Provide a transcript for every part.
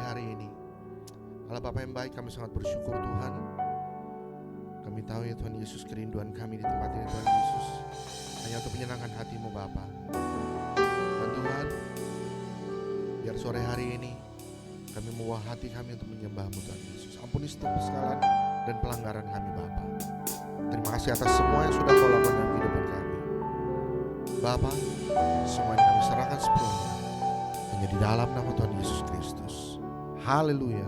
hari ini. Allah Bapa yang baik, kami sangat bersyukur Tuhan. Kami tahu ya Tuhan Yesus, kerinduan kami di tempat ini Tuhan Yesus hanya untuk menyenangkan hati-Mu Bapa. Dan Tuhan, biar sore hari ini kami membawa hati kami untuk menyembah-Mu Tuhan Yesus. Ampuni setiap kesalahan dan pelanggaran kami Bapa. Terima kasih atas semua yang sudah Kau lakukan dalam kehidupan kami Bapa. Semua yang kami serahkan sepenuhnya hanya di dalam nama Tuhan Yesus Kristus. Haleluya.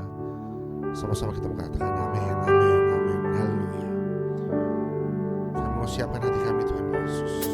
Sama-sama kita mengatakan amin, amin, amin. Haleluya. Kami mau siapkan hati kami Tuhan Yesus.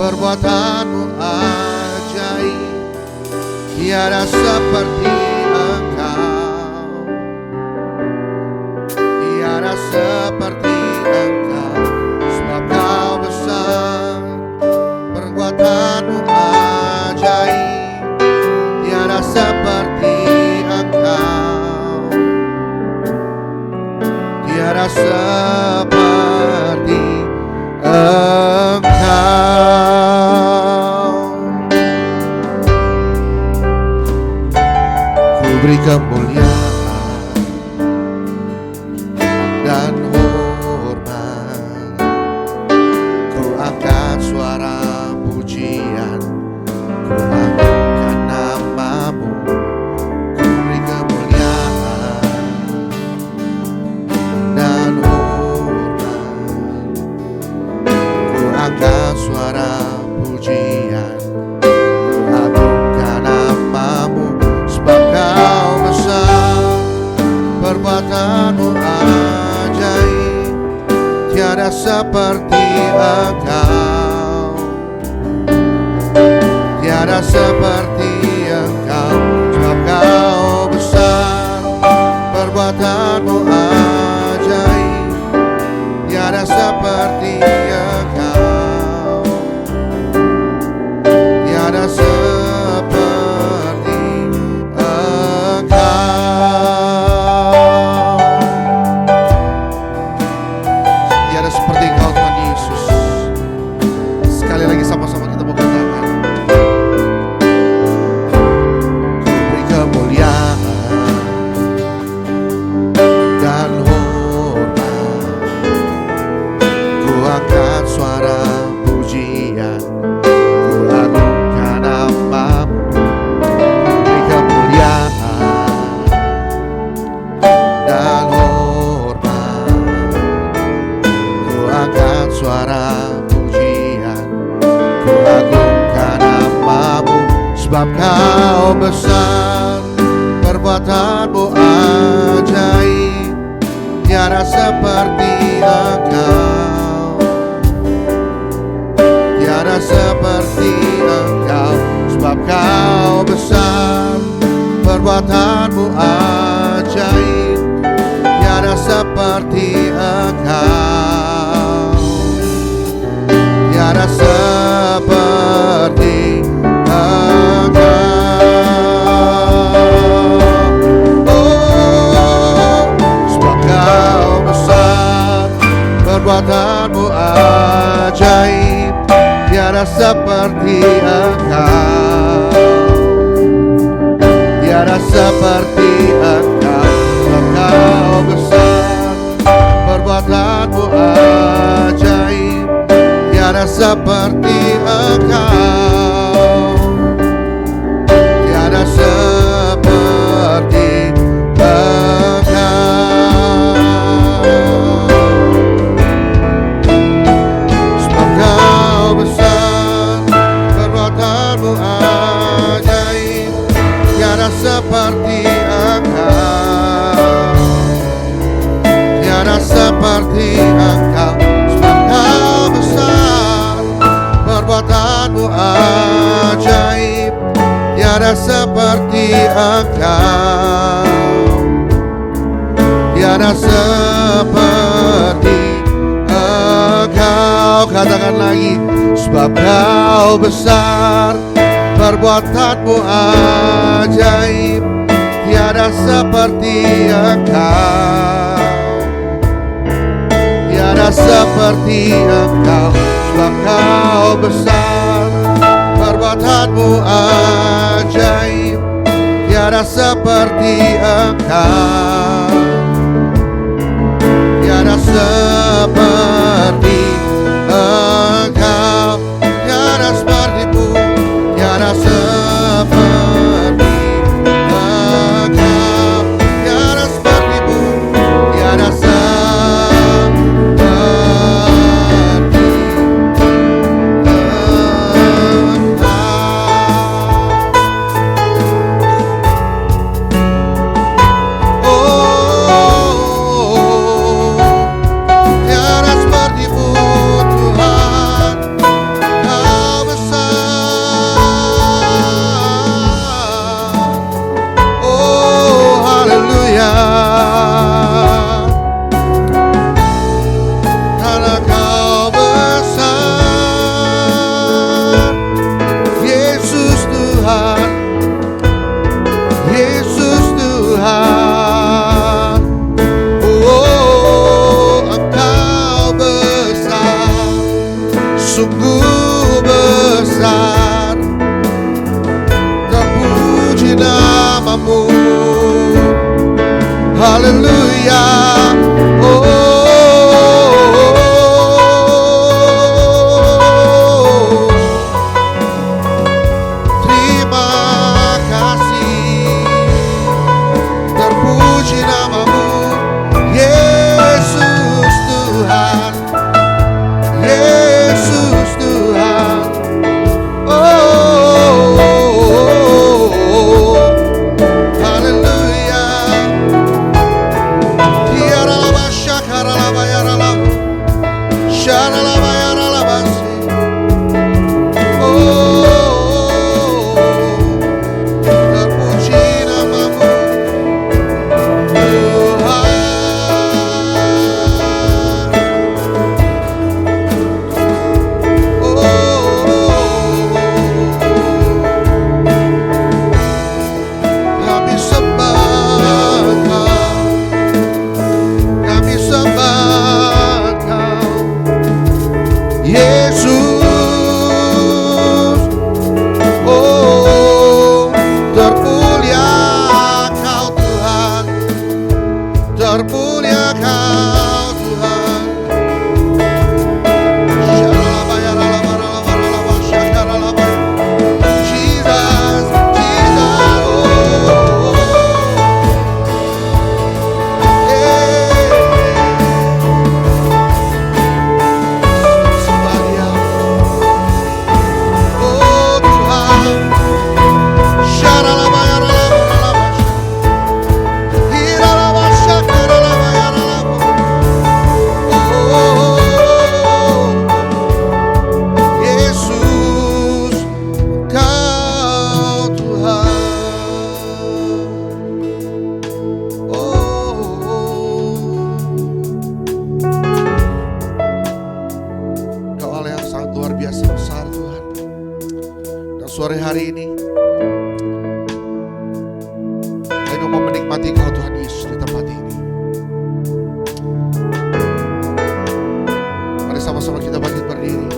Perbuatanmu ajaib, tiada seperti Engkau, tiada seperti Engkau. Sebab Kau besar, perbuatanmu ajaib, tiada seperti Engkau, tiada seperti Engkau. Beri kemuliaan dan hormat, ku angkat suara pujian, ku agungkan nama-Mu. Ku beri kemuliaan dan hormat, ku angkat suara pujian, ku agungkan nama-Mu. Sebab Kau besar, perbuatanmu ajaib, tiada seperti Engkau, tiada seperti Engkau. Sebab Kau besar, perbuatanmu ajaib, tiada seperti Engkau, tiada seperti Engkau Tuhan Yesus. Sekali lagi sama-sama kita mau katakan, ku beri kemuliaan dan hormat, ku angkat suara pujian, ku agungkan nama-Mu. Ku beri kemuliaan dan angkat suara pujian, ku agungkan nama-Mu. Sebab Kau besar, perbuatanmu ajaib, tiada seperti Engkau, tiada seperti Engkau. Sebab Kau besar, perbuatanmu ajaib, tiada seperti Engkau, tiada seperti Engkau. Oh, sebab Kau besar, perbuatanmu ajaib, tiada seperti Engkau, tiada seperti Engkau. Sebab Kau besar, perbuatanmu ajaib, tiada seperti Engkau, tiada seperti Engkau. Sebab Kau besar, perbuatanmu ajaib, tiada seperti Engkau, tiada seperti Engkau. Katakan lagi, sebab Kau besar, perbuatanmu ajaib, tiada seperti Engkau, tiada seperti Engkau. Sebab Kau besar, perbuatanmu ajaib, tiada seperti Engkau, tiada seperti Engkau, tiada seperti-Mu, tiada seperti Engkau, tiada seperti-Mu, tiada seperti Engkau. Tiada seperti-Mu Tuhan, Kau besar. Oh haleluya, karena Kau besar. Yesus Tuhan, Yesus Tuhan. Oh Engkau besar, sungguh besar. Terpuji nama-Mu, haleluya. Terima kasih, terpuji nama-Mu, Yesus Tuhan, Yesus Tuhan. Haleluya. Tiara laba syakara laba yara laba, syara laba yara laba si. Terpuji nama-Mu Tuhan. Kami sembah Kau, kami sembah Kau, Yesus. Oh terpulia Kau Tuhan, terpulia Kau Tuhan. Syaralaba yaralaba ralaba ralaba syakaralaba. Jesus, Jesus, oh, yeah. Sembah Dia, oh Tuhan. Syaralaba yaralaba ralaba hiralaba syakaralaba yaralaba. Oh Yesus, Kau Tuhan. Kau Allah yang sangat luar biasa besar Tuhan. Dan sore hari ini kami mau menikmati Kau Tuhan Yesus di tempat ini. Mari sama-sama kita bangkit berdiri.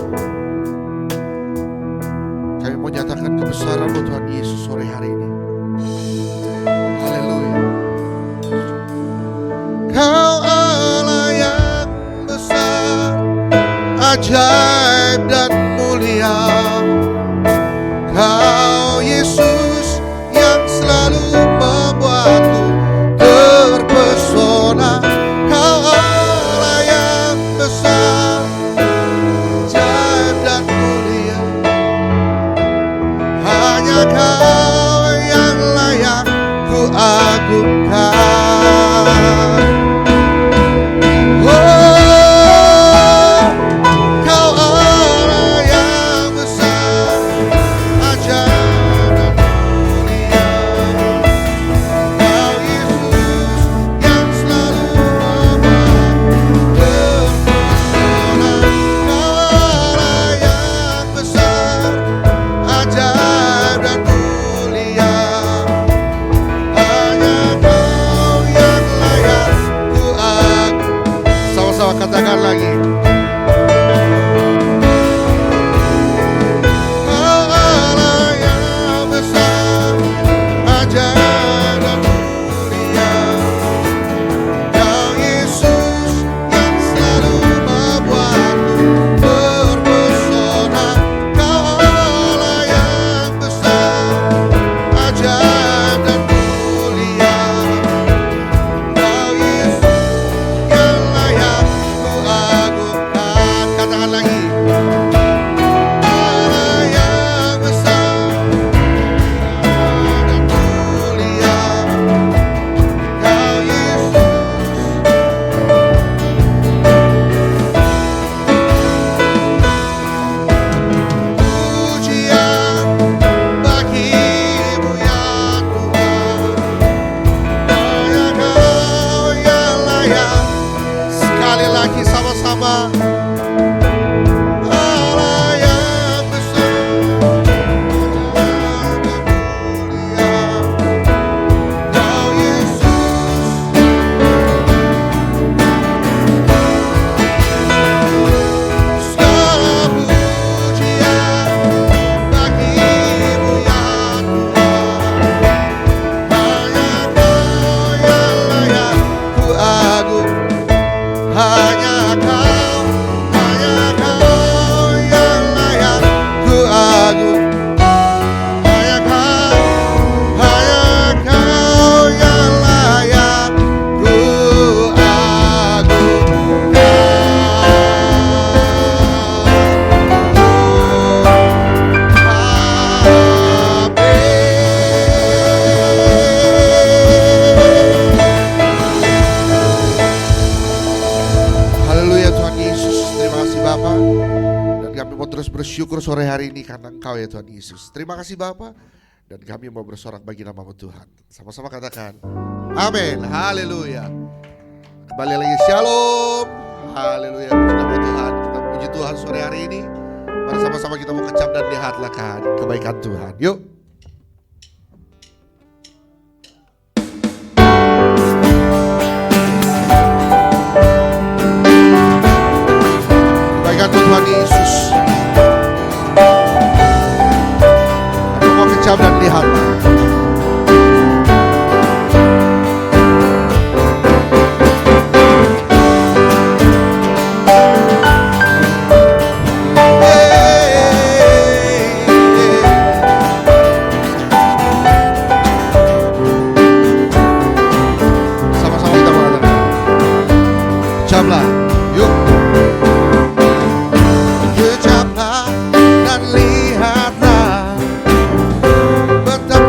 Kami mau nyatakan kebesaran-Mu Tuhan Yesus sore hari ini. Haleluya. Kau Allah yang besar, ajaib dan mulia. Kau Yesus yang selalu membuatku terpesona. Kau Allah yang besar, ajaib dan mulia. Hanya Kau yang layak ku agungkan. Oh, Kau Allah yang besar, bersyukur sore hari ini karena Engkau ya Tuhan Yesus. Terima kasih Bapa. Dan kami mau bersorak bagi nama-Mu Tuhan. Sama-sama katakan amin, haleluya. Kembali lagi shalom, haleluya. Puji nama Tuhan, kita puji Tuhan sore hari ini. Mari sama-sama kita mau kecap dan lihatlah kebaikan Tuhan. Yuk. Kebaikan Tuhan Yesus. Aku mau kecap dan lihatlah. Betapa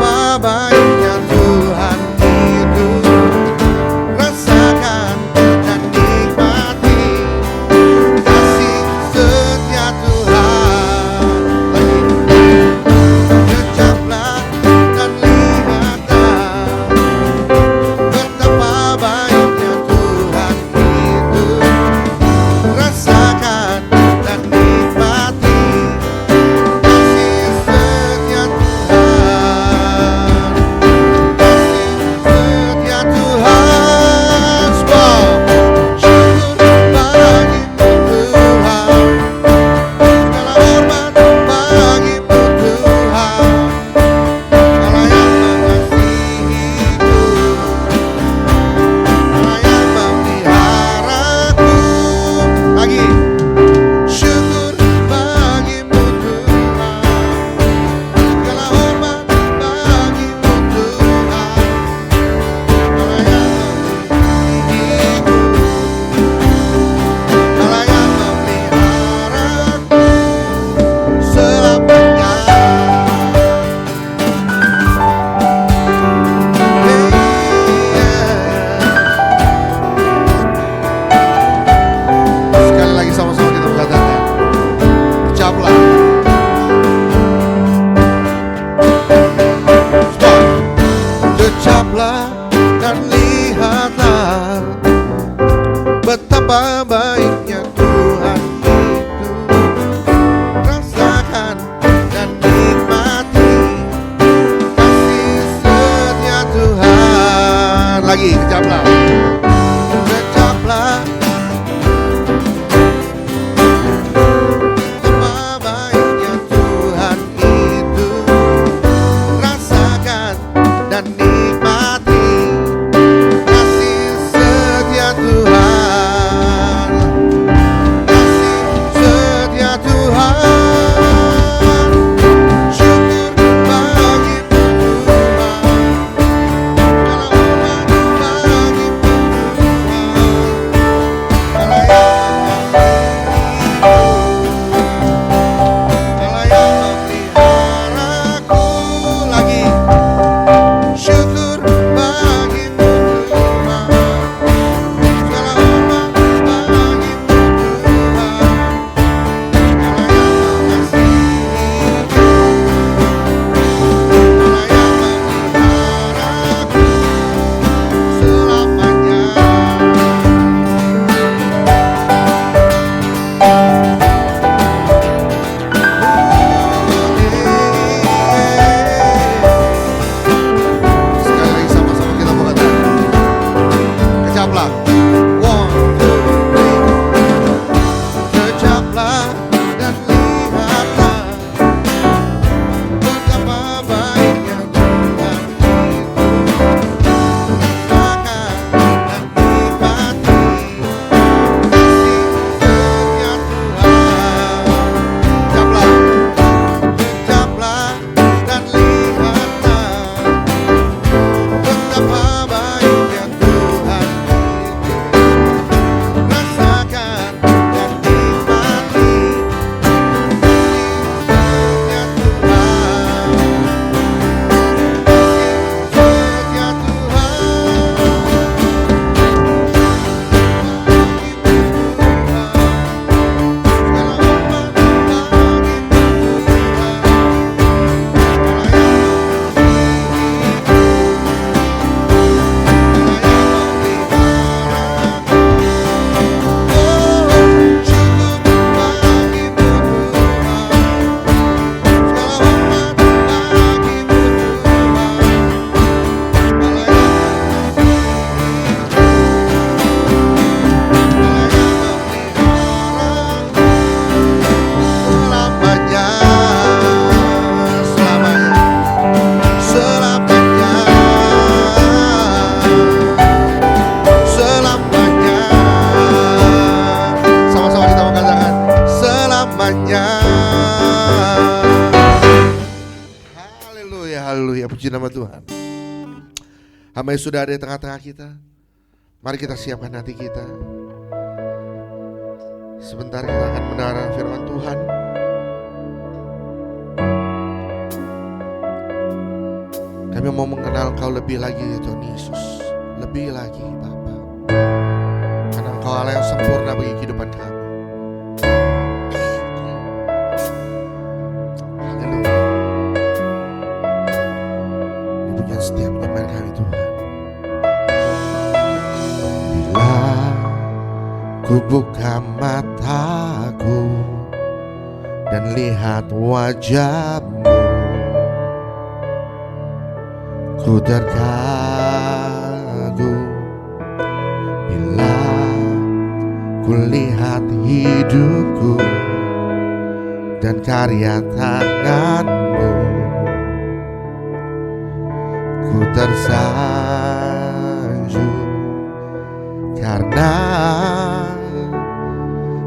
Puji nama Tuhan. Hamba yang sudah ada di tengah-tengah kita, mari kita siapkan hati kita. Sebentar kita akan mendengarkan firman Tuhan. Kami mau mengenal Engkau lebih lagi ya Tuhan Yesus. Lebih lagi Bapa. Karena Engkau Allah yang sempurna bagi kehidupan kami. Haleluya. Ini punya setiap penyembahan kami Tuhan. Bila ku buka mataku dan lihat wajah-Mu, ku terkagum bila ku lihat hidupku dan karya tangan-Mu. Ku tersanjung karena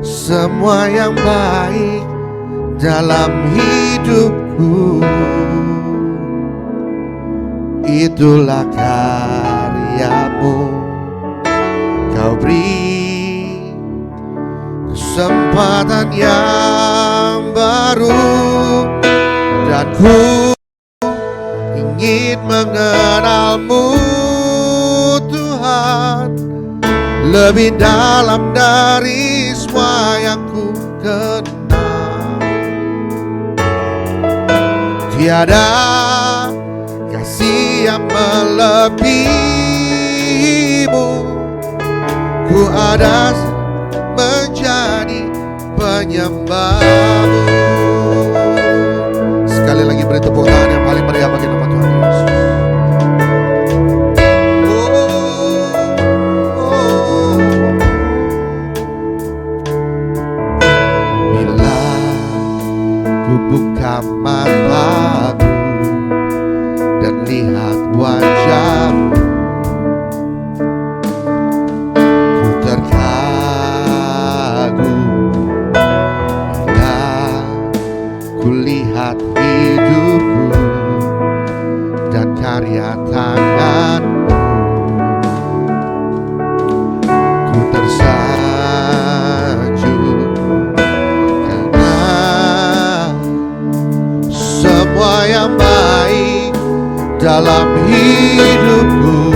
semua yang baik dalam hidupku itulah karya-Mu. Kau beri kesempatan yang baru dan ku ingin mengenal-Mu Tuhan lebih dalam dari semua yang ku kenal. Tiada kasih yang melebihi-Mu, ku ada menjadi penyembah-Mu. Sekali lagi beri tepuk tangan yang paling meriah bagi nama Tuhan Yesus. Bila ku buka mataku dan lihat wajah-Mu, ku terkagum bila ku lihat hidupku dan karya tangan-Mu. Ku tersanjung karena semua yang baik dalam hidupku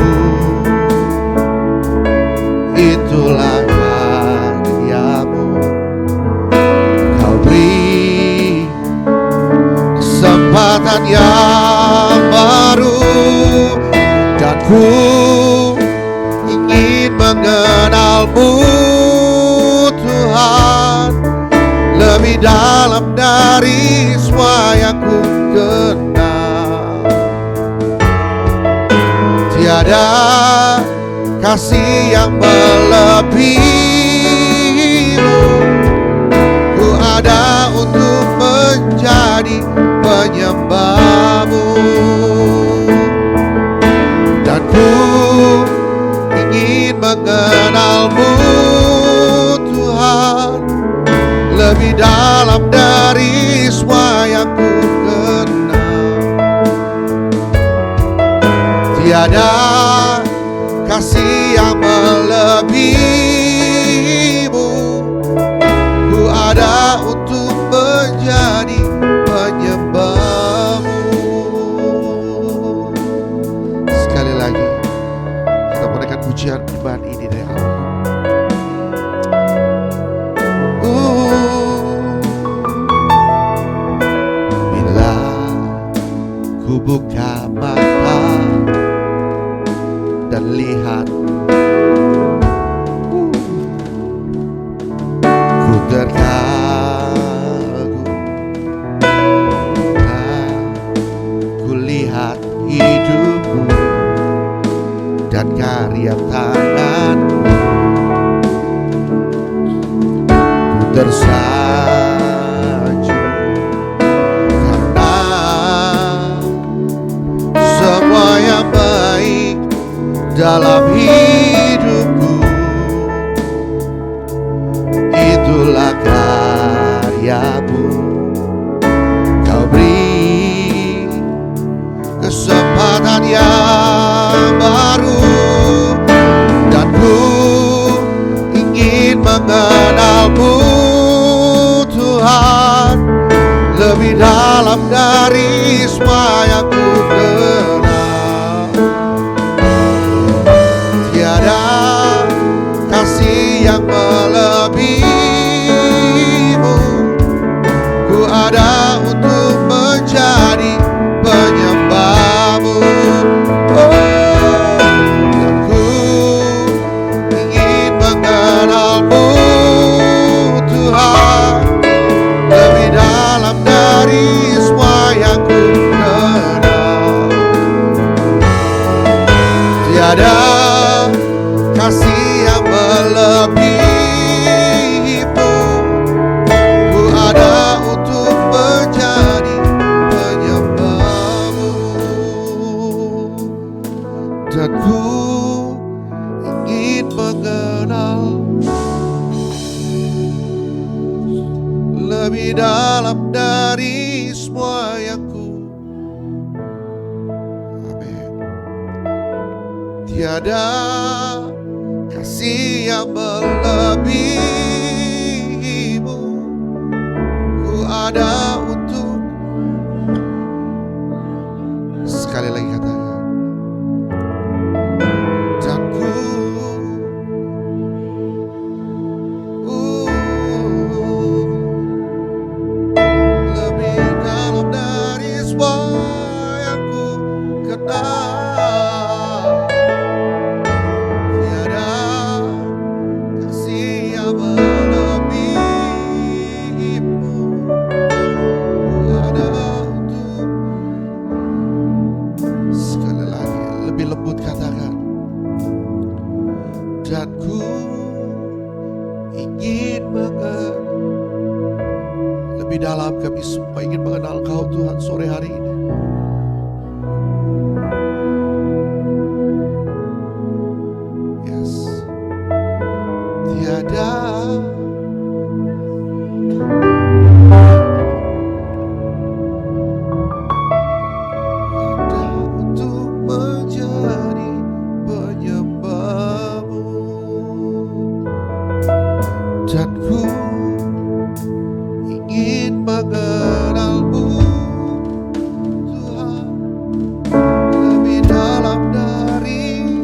itulah karya-Mu. Kau beri kesempatan yang baru dan ku ingin mengenal-Mu Tuhan lebih dalam dari semua yang ku kenal. Tiada kasih yang melebihi-Mu, ku ada untuk menjadi penyembah-Mu dan ku ingin mengenal-Mu Tuhan lebih dalam dari semua yang ku kenal. Tiada kasih yang melebihi-Mu, ku ada untuk menjadi penyembah-Mu. Sekali lagi kita menaikkan pujian penyembahan ini dari Allah. Bila ku buka mata dan lihat, ku terkagum, ku lihat hidupku dan karya tangan-Mu. Ku tersanjung karena semua yang baik dalam hidupku itulah karya-Mu. Kau beri kesempatan dalam dari semua yang ku kenal. Tiada kasih yang melebihimu. Ku ada untuk menjadi penyembahmu. Dan ku ingin mengenalmu Tuhan, lebih dalam dari semua yang ku kenal. Tiada kasih yang melebihimu. Ku ada untuk menjadi penyembahmu. Dan ku ingin mengenal lebih dalam dari semua yang ku. Amin. Tiada kasih yang melebihimu. Ku ada untuk. Sekali lagi katakan. Dan ku lebih dalam dari semua yang ku kenal. Tiada kasih yang melebihimu. Ku ada untuk. Sekali lagi, lebih lembut katakan. Dan ku ingin mengenal. Lebih dalam kami semua ingin mengenal Kau Tuhan sore hari ini. Yes. Tiada ada untuk menjadi penyembahmu. Dan ku ingin mengenalmu Tuhan, lebih dalam dari.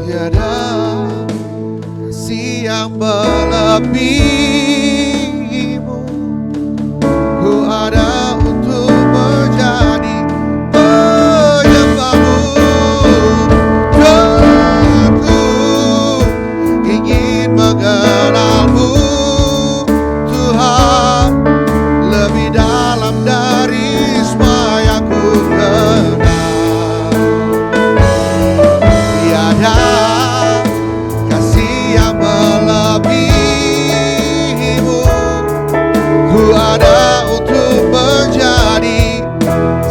Tiada kasih yang melebihimu. Ku ada untuk menjadi penyembahmu. Dan ku ingin mengenalmu Tuhan, lebih dalam dari semua yang ku kenal. Tiada kasih yang melebihimu. Ku ada untuk menjadi.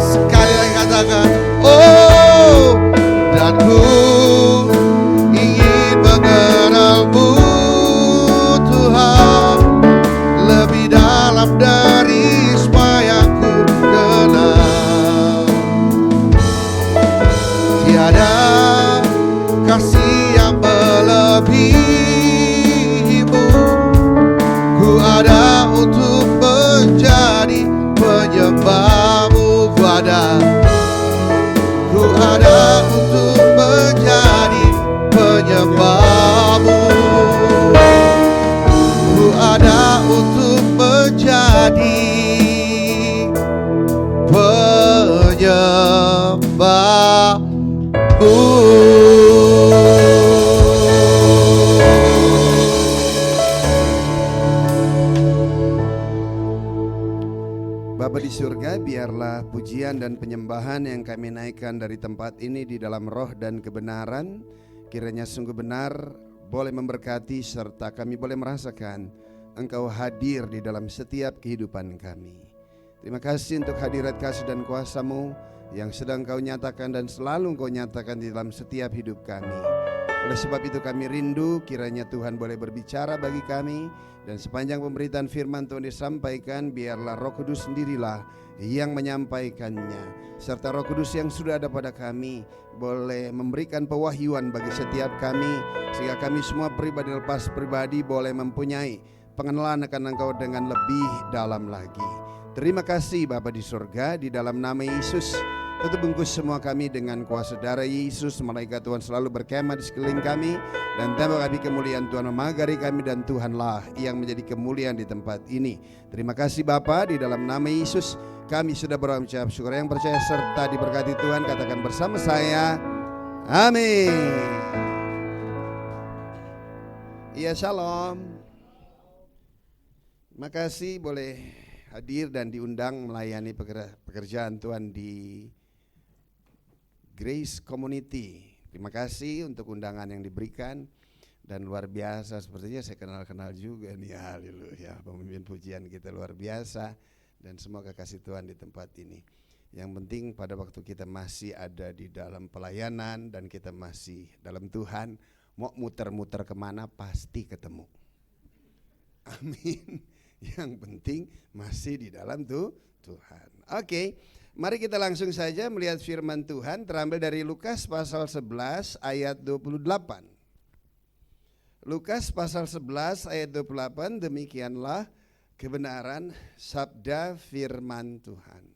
Sekali lagi katakan. Oh, dan ku ingin mengenalmu Tuhan, lebih dalam dari semua yang ku kenal. Tiada kasih yang melebihimu. Ku ada untuk menjadi penyembahmu. Ku ada untuk menjadi penyembahmu. Ku ada untuk menjadi penyembahmu. Bapa di surga, biarlah pujian dan penyembahan yang kami naikkan dari tempat ini di dalam roh dan kebenaran, kiranya sungguh benar, boleh memberkati serta kami boleh merasakan Engkau hadir di dalam setiap kehidupan kami. Terima kasih untuk hadirat kasih dan kuasa-Mu yang sedang Kau nyatakan dan selalu Kau nyatakan di dalam setiap hidup kami. Oleh sebab itu kami rindu kiranya Tuhan boleh berbicara bagi kami, dan sepanjang pemberitaan firman Tuhan disampaikan, biarlah Roh Kudus sendirilah yang menyampaikannya, serta Roh Kudus yang sudah ada pada kami boleh memberikan pewahyuan bagi setiap kami, sehingga kami semua pribadi lepas pribadi boleh mempunyai pengenalan akan Engkau dengan lebih dalam lagi. Terima kasih Bapa di surga, di dalam nama Yesus tutup bungkus semua kami dengan kuasa darah Yesus. Malaikat Tuhan selalu berkemah di sekeliling kami, dan tambah kami kemuliaan Tuhan memagari kami, dan Tuhanlah yang menjadi kemuliaan di tempat ini. Terima kasih Bapa, di dalam nama Yesus kami sudah berucap syukur. Yang percaya serta diberkati Tuhan katakan bersama saya, amin. Iya, shalom. Makasih boleh hadir dan diundang melayani pekerjaan Tuhan di Grace Community. Terima kasih untuk undangan yang diberikan, dan luar biasa, sepertinya saya kenal-kenal juga nih. Haleluya, pemimpin pujian kita luar biasa, dan semua kekasih Tuhan di tempat ini. Yang penting pada waktu kita masih ada di dalam pelayanan dan kita masih dalam Tuhan, mau muter-muter kemana pasti ketemu. Amin. Yang penting masih di dalam Tuhan. Oke. Mari kita langsung saja melihat firman Tuhan, terambil dari Lukas pasal 11 ayat 28. Lukas pasal 11 ayat 28, demikianlah kebenaran sabda firman Tuhan.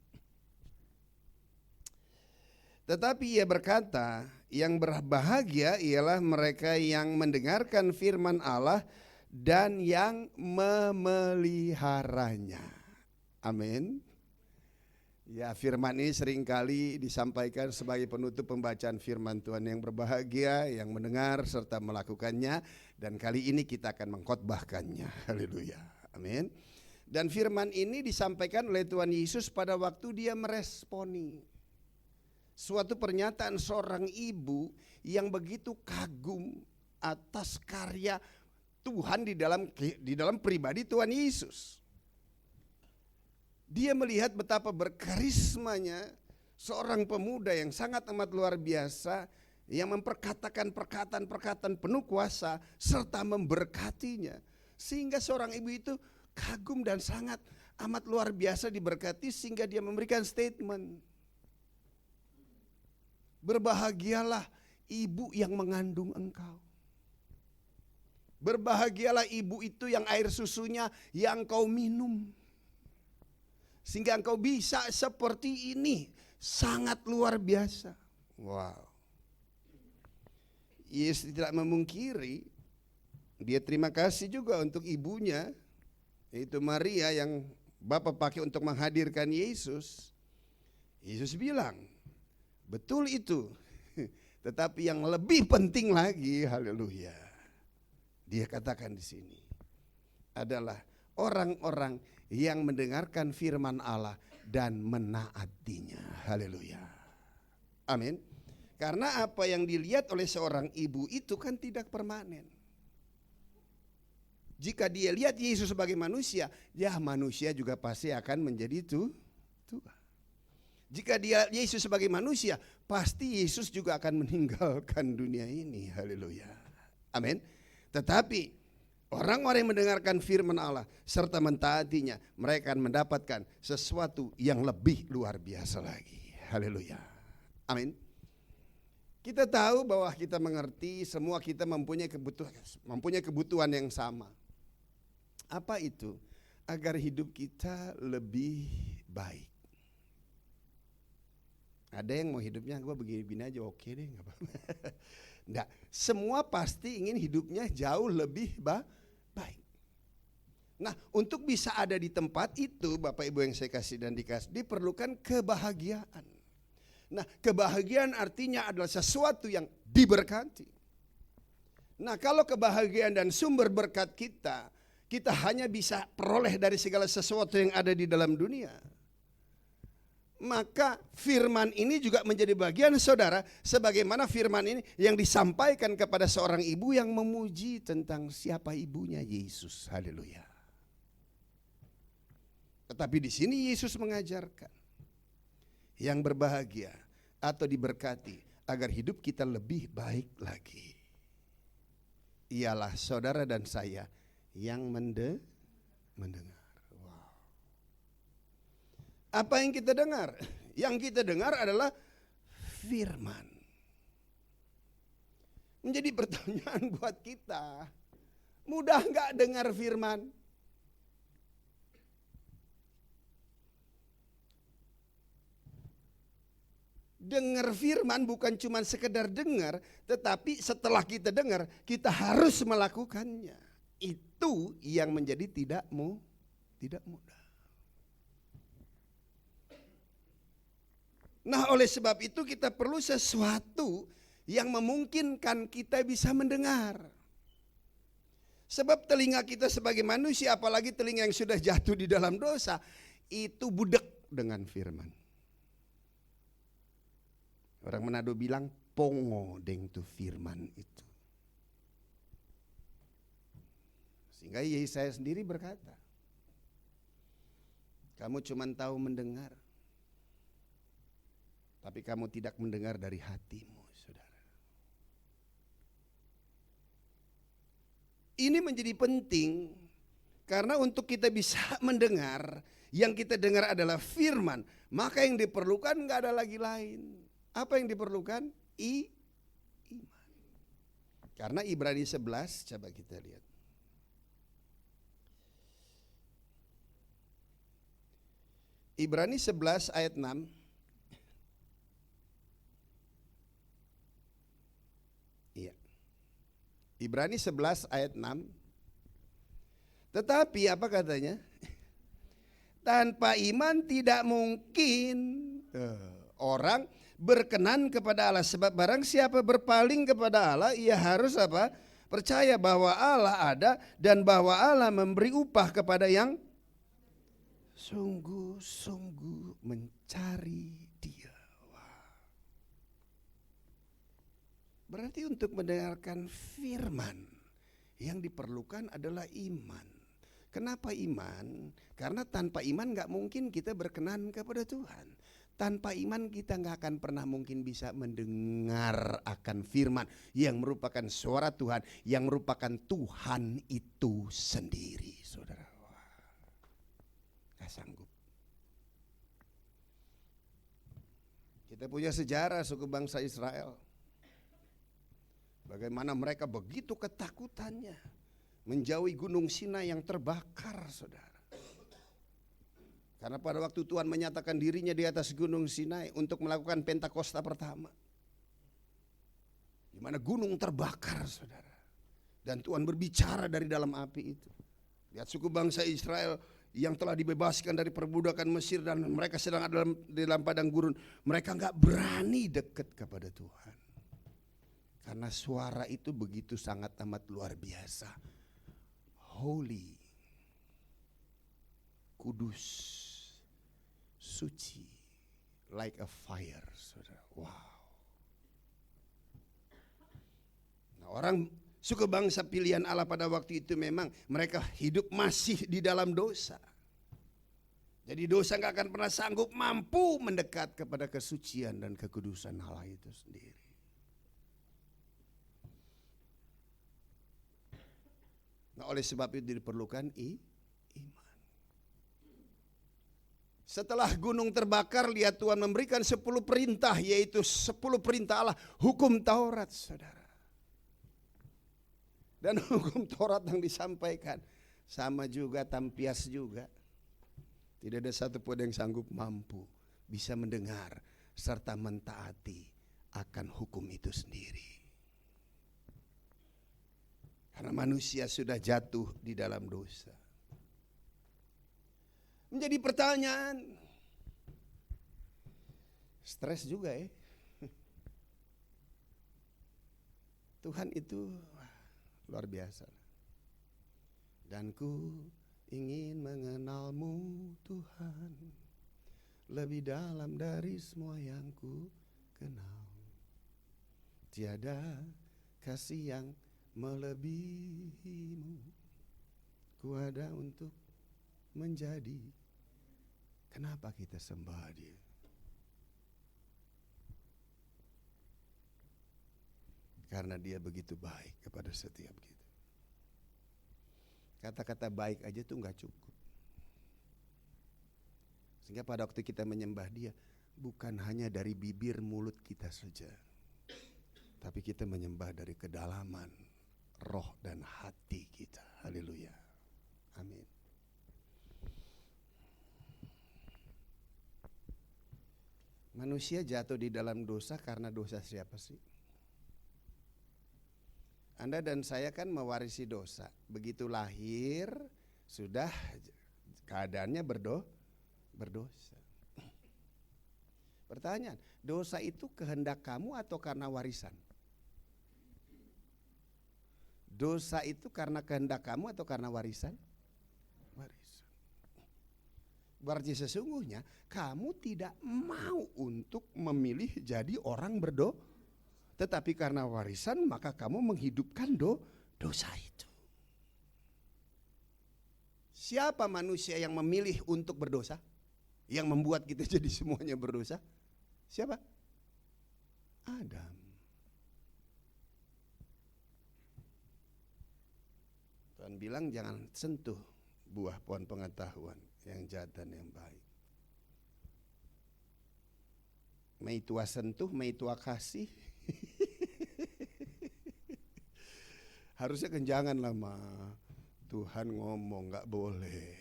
Tetapi ia berkata, yang berbahagia ialah mereka yang mendengarkan firman Allah dan yang memeliharanya. Amin. Ya, firman ini seringkali disampaikan sebagai penutup pembacaan firman Tuhan. Yang berbahagia yang mendengar serta melakukannya, dan kali ini kita akan mengkhotbahkannya. Haleluya, amin. Dan firman ini disampaikan oleh Tuhan Yesus pada waktu dia meresponi suatu pernyataan seorang ibu yang begitu kagum atas karya Tuhan di dalam pribadi Tuhan Yesus. Dia melihat betapa berkarismanya seorang pemuda yang sangat amat luar biasa, yang memperkatakan perkataan-perkataan penuh kuasa serta memberkatinya, sehingga seorang ibu itu kagum dan sangat amat luar biasa diberkati, sehingga dia memberikan statement, berbahagialah ibu yang mengandung engkau. Berbahagialah ibu itu yang air susunya yang kau minum, sehingga engkau bisa seperti ini. Sangat luar biasa. Wow. Yesus tidak memungkiri, dia terima kasih juga untuk ibunya, yaitu Maria, yang Bapa pakai untuk menghadirkan Yesus. Yesus bilang, betul itu. Tetapi yang lebih penting lagi, haleluya, dia katakan di sini adalah orang-orang yang mendengarkan firman Allah dan menaatinya. Haleluya, amin. Karena apa yang dilihat oleh seorang ibu itu kan tidak permanen. Jika dia lihat Yesus sebagai manusia, ya manusia juga pasti akan menjadi Tuhan. Jika dia Yesus sebagai manusia, pasti Yesus juga akan meninggalkan dunia ini. Haleluya, amin. Tetapi orang-orang yang mendengarkan firman Allah serta mentaatinya, mereka akan mendapatkan sesuatu yang lebih luar biasa lagi. Haleluya, amin. Kita tahu bahwa kita mengerti semua kita mempunyai kebutuhan yang sama. Apa itu? Agar hidup kita lebih baik. Ada yang mau hidupnya gue begini-begini aja, oke deh, nggak apa-apa. Nggak, semua pasti ingin hidupnya jauh lebih baik. Nah, untuk bisa ada di tempat itu, Bapak Ibu yang saya kasih dan dikasih, diperlukan kebahagiaan. Nah, kebahagiaan artinya adalah sesuatu yang diberkati. Nah, kalau kebahagiaan dan sumber berkat kita hanya bisa peroleh dari segala sesuatu yang ada di dalam dunia, maka firman ini juga menjadi bagian saudara, sebagaimana firman ini yang disampaikan kepada seorang ibu yang memuji tentang siapa ibunya, Yesus. Haleluya. Tetapi di sini Yesus mengajarkan yang berbahagia atau diberkati agar hidup kita lebih baik lagi. ialah saudara dan saya yang mendengar. Wow. Apa yang kita dengar? Yang kita dengar adalah firman. Menjadi pertanyaan buat kita, mudah nggak dengar firman? Dengar firman bukan cuma sekedar dengar, tetapi setelah kita dengar, kita harus melakukannya. Itu yang menjadi tidak mudah. Nah, oleh sebab itu kita perlu sesuatu yang memungkinkan kita bisa mendengar. Sebab telinga kita sebagai manusia, apalagi telinga yang sudah jatuh di dalam dosa, itu budek dengan firman. Orang Manado bilang pongo deng tu firman itu. Sehingga Yesaya sendiri berkata, kamu cuma tahu mendengar, tapi kamu tidak mendengar dari hatimu, saudara. Ini menjadi penting karena untuk kita bisa mendengar, yang kita dengar adalah firman, maka yang diperlukan nggak ada lagi lain. Apa yang diperlukan? Iman. Karena Ibrani 11, coba kita lihat. Ibrani 11 ayat 6. Iya. Ibrani 11 ayat 6. Tetapi apa katanya? Tanpa iman tidak mungkin orang berkenan kepada Allah. Sebab barang siapa berpaling kepada Allah, ia harus apa? Percaya bahwa Allah ada dan bahwa Allah memberi upah kepada yang sungguh-sungguh mencari Dia. Wah. Berarti untuk mendengarkan firman yang diperlukan adalah iman. Kenapa iman? Karena tanpa iman gak mungkin kita berkenan kepada Tuhan. Tanpa iman kita gak akan pernah mungkin bisa mendengar akan firman yang merupakan suara Tuhan, yang merupakan Tuhan itu sendiri, saudara. Wah, gak sanggup. Kita punya sejarah suku bangsa Israel. Bagaimana mereka begitu ketakutannya menjauhi gunung Sinai yang terbakar, saudara. Karena pada waktu Tuhan menyatakan dirinya di atas gunung Sinai untuk melakukan Pentakosta pertama, di mana gunung terbakar, saudara. Dan Tuhan berbicara dari dalam api itu. Lihat suku bangsa Israel yang telah dibebaskan dari perbudakan Mesir dan mereka sedang ada di dalam padang gurun. Mereka gak berani dekat kepada Tuhan. Karena suara itu begitu sangat amat luar biasa. Holy, kudus, suci, like a fire, saudara. Wow. Nah, orang suku bangsa pilihan Allah pada waktu itu memang mereka hidup masih di dalam dosa. Jadi dosa gak akan pernah sanggup mampu mendekat kepada kesucian dan kekudusan Allah itu sendiri. Nah, oleh sebab itu diperlukan iman. Setelah gunung terbakar, lihat Tuhan memberikan 10 perintah, yaitu 10 perintah Allah, hukum Taurat, saudara. Dan hukum Taurat yang disampaikan sama juga, tampias juga. Tidak ada satu pun yang sanggup mampu bisa mendengar serta mentaati akan hukum itu sendiri. Karena manusia sudah jatuh di dalam dosa. Menjadi pertanyaan, stres juga ya. Tuhan itu luar biasa. Dan ku ingin mengenalmu Tuhan, lebih dalam dari semua yang ku kenal. Tiada kasih yang melebihimu, ku ada untuk menjadi. Kenapa kita sembah Dia? Karena dia begitu baik kepada setiap kita. Kata-kata baik aja tuh gak cukup. Sehingga pada waktu kita menyembah dia, bukan hanya dari bibir mulut kita saja, tapi kita menyembah dari kedalaman roh dan hati kita. Haleluya. Amin. Manusia jatuh di dalam dosa karena dosa siapa sih? Anda dan saya kan mewarisi dosa. Begitu lahir sudah keadaannya berdosa. Pertanyaan, dosa itu kehendak kamu atau karena warisan? Dosa itu karena kehendak kamu atau karena warisan? Warisan. Berarti sesungguhnya kamu tidak mau untuk memilih jadi orang berdosa, tetapi karena warisan maka kamu menghidupkan dosa itu. Siapa manusia yang memilih untuk berdosa? Yang membuat kita jadi semuanya berdosa? Siapa? Adam. Tuhan bilang jangan sentuh buah pohon pengetahuan yang jahat dan yang baik. Mei tua sentuh, mei tua kasih. Harusnya kan jangan lama. Tuhan ngomong gak boleh.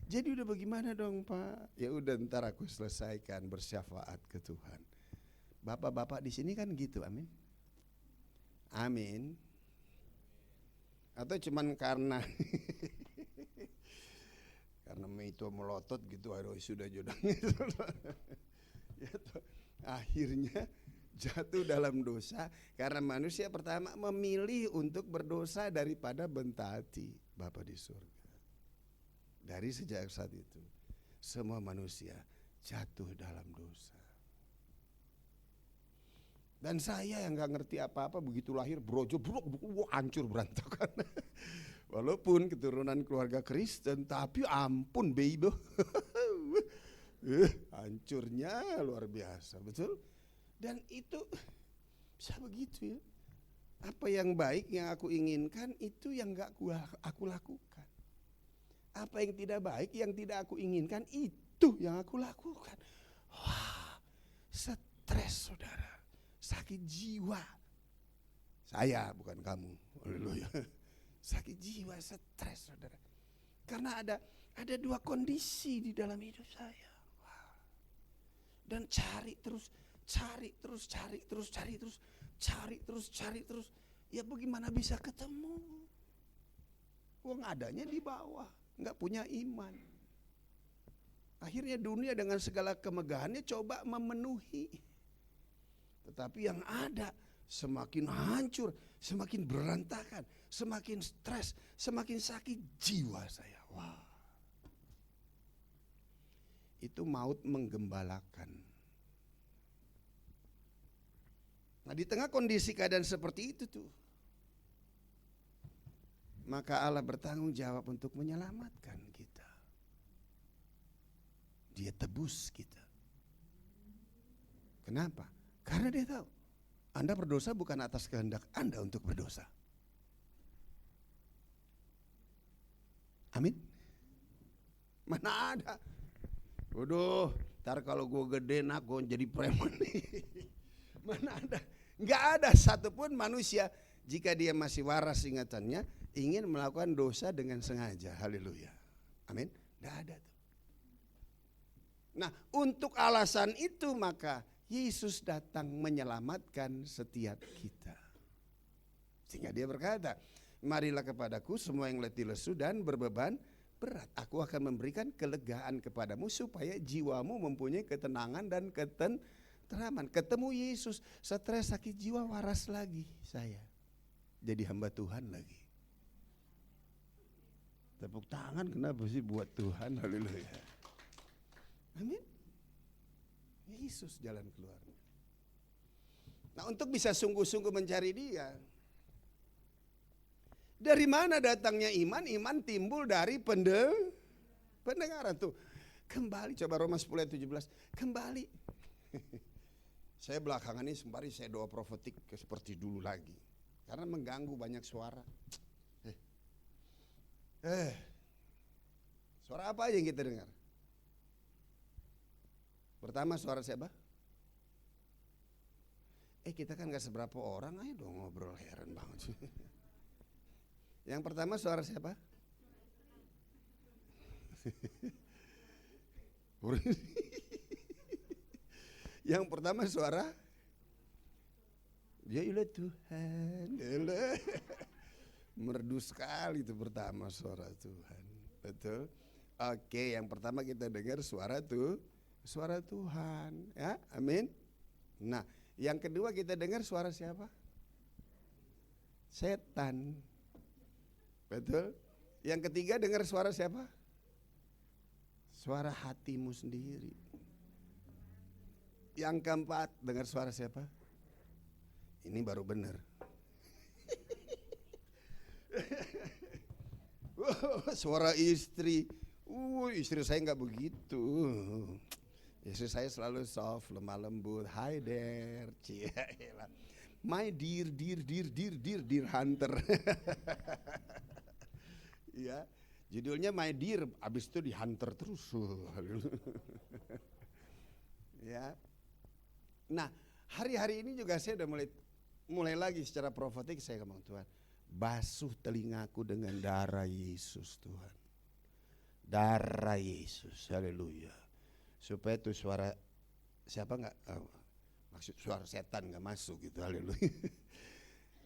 Jadi udah bagaimana dong Pak? Ya udah ntar aku selesaikan bersyafaat ke Tuhan. Bapak-bapak di sini kan gitu, amin. Amin. Atau cuman karena itu melotot gitu, aduh sudah jodoh. Akhirnya jatuh dalam dosa karena manusia pertama memilih untuk berdosa daripada mentaati Bapa di surga. Dari sejak saat itu semua manusia jatuh dalam dosa. Dan saya yang gak ngerti apa-apa begitu lahir brojo hancur berantakan. Walaupun keturunan keluarga Kristen, tapi ampun baby. Hancurnya luar biasa, betul? Dan itu bisa begitu ya. Apa yang baik yang aku inginkan itu yang gak aku lakukan. Apa yang tidak baik yang tidak aku inginkan itu yang aku lakukan. Wah, stres saudara, sakit jiwa. Saya bukan kamu, haleluya. Sakit jiwa, stres saudara. Karena ada dua kondisi di dalam hidup saya. Wow. Dan cari terus. Ya bagaimana bisa ketemu? Uang adanya di bawah, nggak punya iman. Akhirnya dunia dengan segala kemegahannya coba memenuhi. Tetapi yang ada semakin hancur, semakin berantakan, semakin stres, semakin sakit jiwa saya. Wah. Itu maut menggembalakan. Nah di tengah kondisi keadaan seperti itu tuh, maka Allah bertanggung jawab untuk menyelamatkan kita. Dia tebus kita. Kenapa? Karena dia tahu Anda berdosa bukan atas kehendak Anda untuk berdosa. Amin. Mana ada? Waduh, ntar kalau gue gede nak gue jadi preman nih. Mana ada? Nggak ada satupun manusia jika dia masih waras ingatannya ingin melakukan dosa dengan sengaja. Haleluya. Amin. Nggak ada tuh. Nah untuk alasan itu maka Yesus datang menyelamatkan setiap kita. Sehingga dia berkata, marilah kepadaku semua yang letih lesu dan berbeban berat. Aku akan memberikan kelegaan kepadamu supaya jiwamu mempunyai ketenangan dan ketenteraman. Ketemu Yesus, stres sakit jiwa waras lagi saya. Jadi hamba Tuhan lagi. Tepuk tangan kenapa sih buat Tuhan, haleluya. Amin. Yesus jalan keluarnya. Nah untuk bisa sungguh-sungguh mencari dia. Dari mana datangnya iman? Iman timbul dari pendengaran tuh. Kembali coba Roma 10 ayat 17. Kembali. Saya belakangan ini sembari saya doa profetik seperti dulu lagi. karena mengganggu banyak suara. Suara apa aja yang kita dengar? Pertama suara siapa? Kita kan gak seberapa orang, ayo dong ngobrol, heran banget sih. Yang pertama suara siapa? Yang pertama suara Yailah Tuhan. Merdu sekali itu pertama suara Tuhan. Betul? Oke, yang pertama kita dengar suara Tuhan, ya. Amin. Nah, yang kedua kita dengar suara siapa? Setan. Betul? Yang ketiga dengar suara siapa? Suara hatimu sendiri. Yang keempat dengar suara siapa? Ini baru benar. Suara istri. Istri saya nggak begitu. Istri saya selalu soft, lemah lembut. Hi there, cielah. My dear hunter. Ya, judulnya My Dear, abis itu di hunter terus. Ya. Nah, hari-hari ini juga saya udah mulai lagi secara profetik saya ngomong, Tuhan, basuh telingaku dengan darah Yesus, Tuhan. Darah Yesus, haleluya. Supaya tuh suara siapa maksud suara setan nggak masuk gitu, haleluya.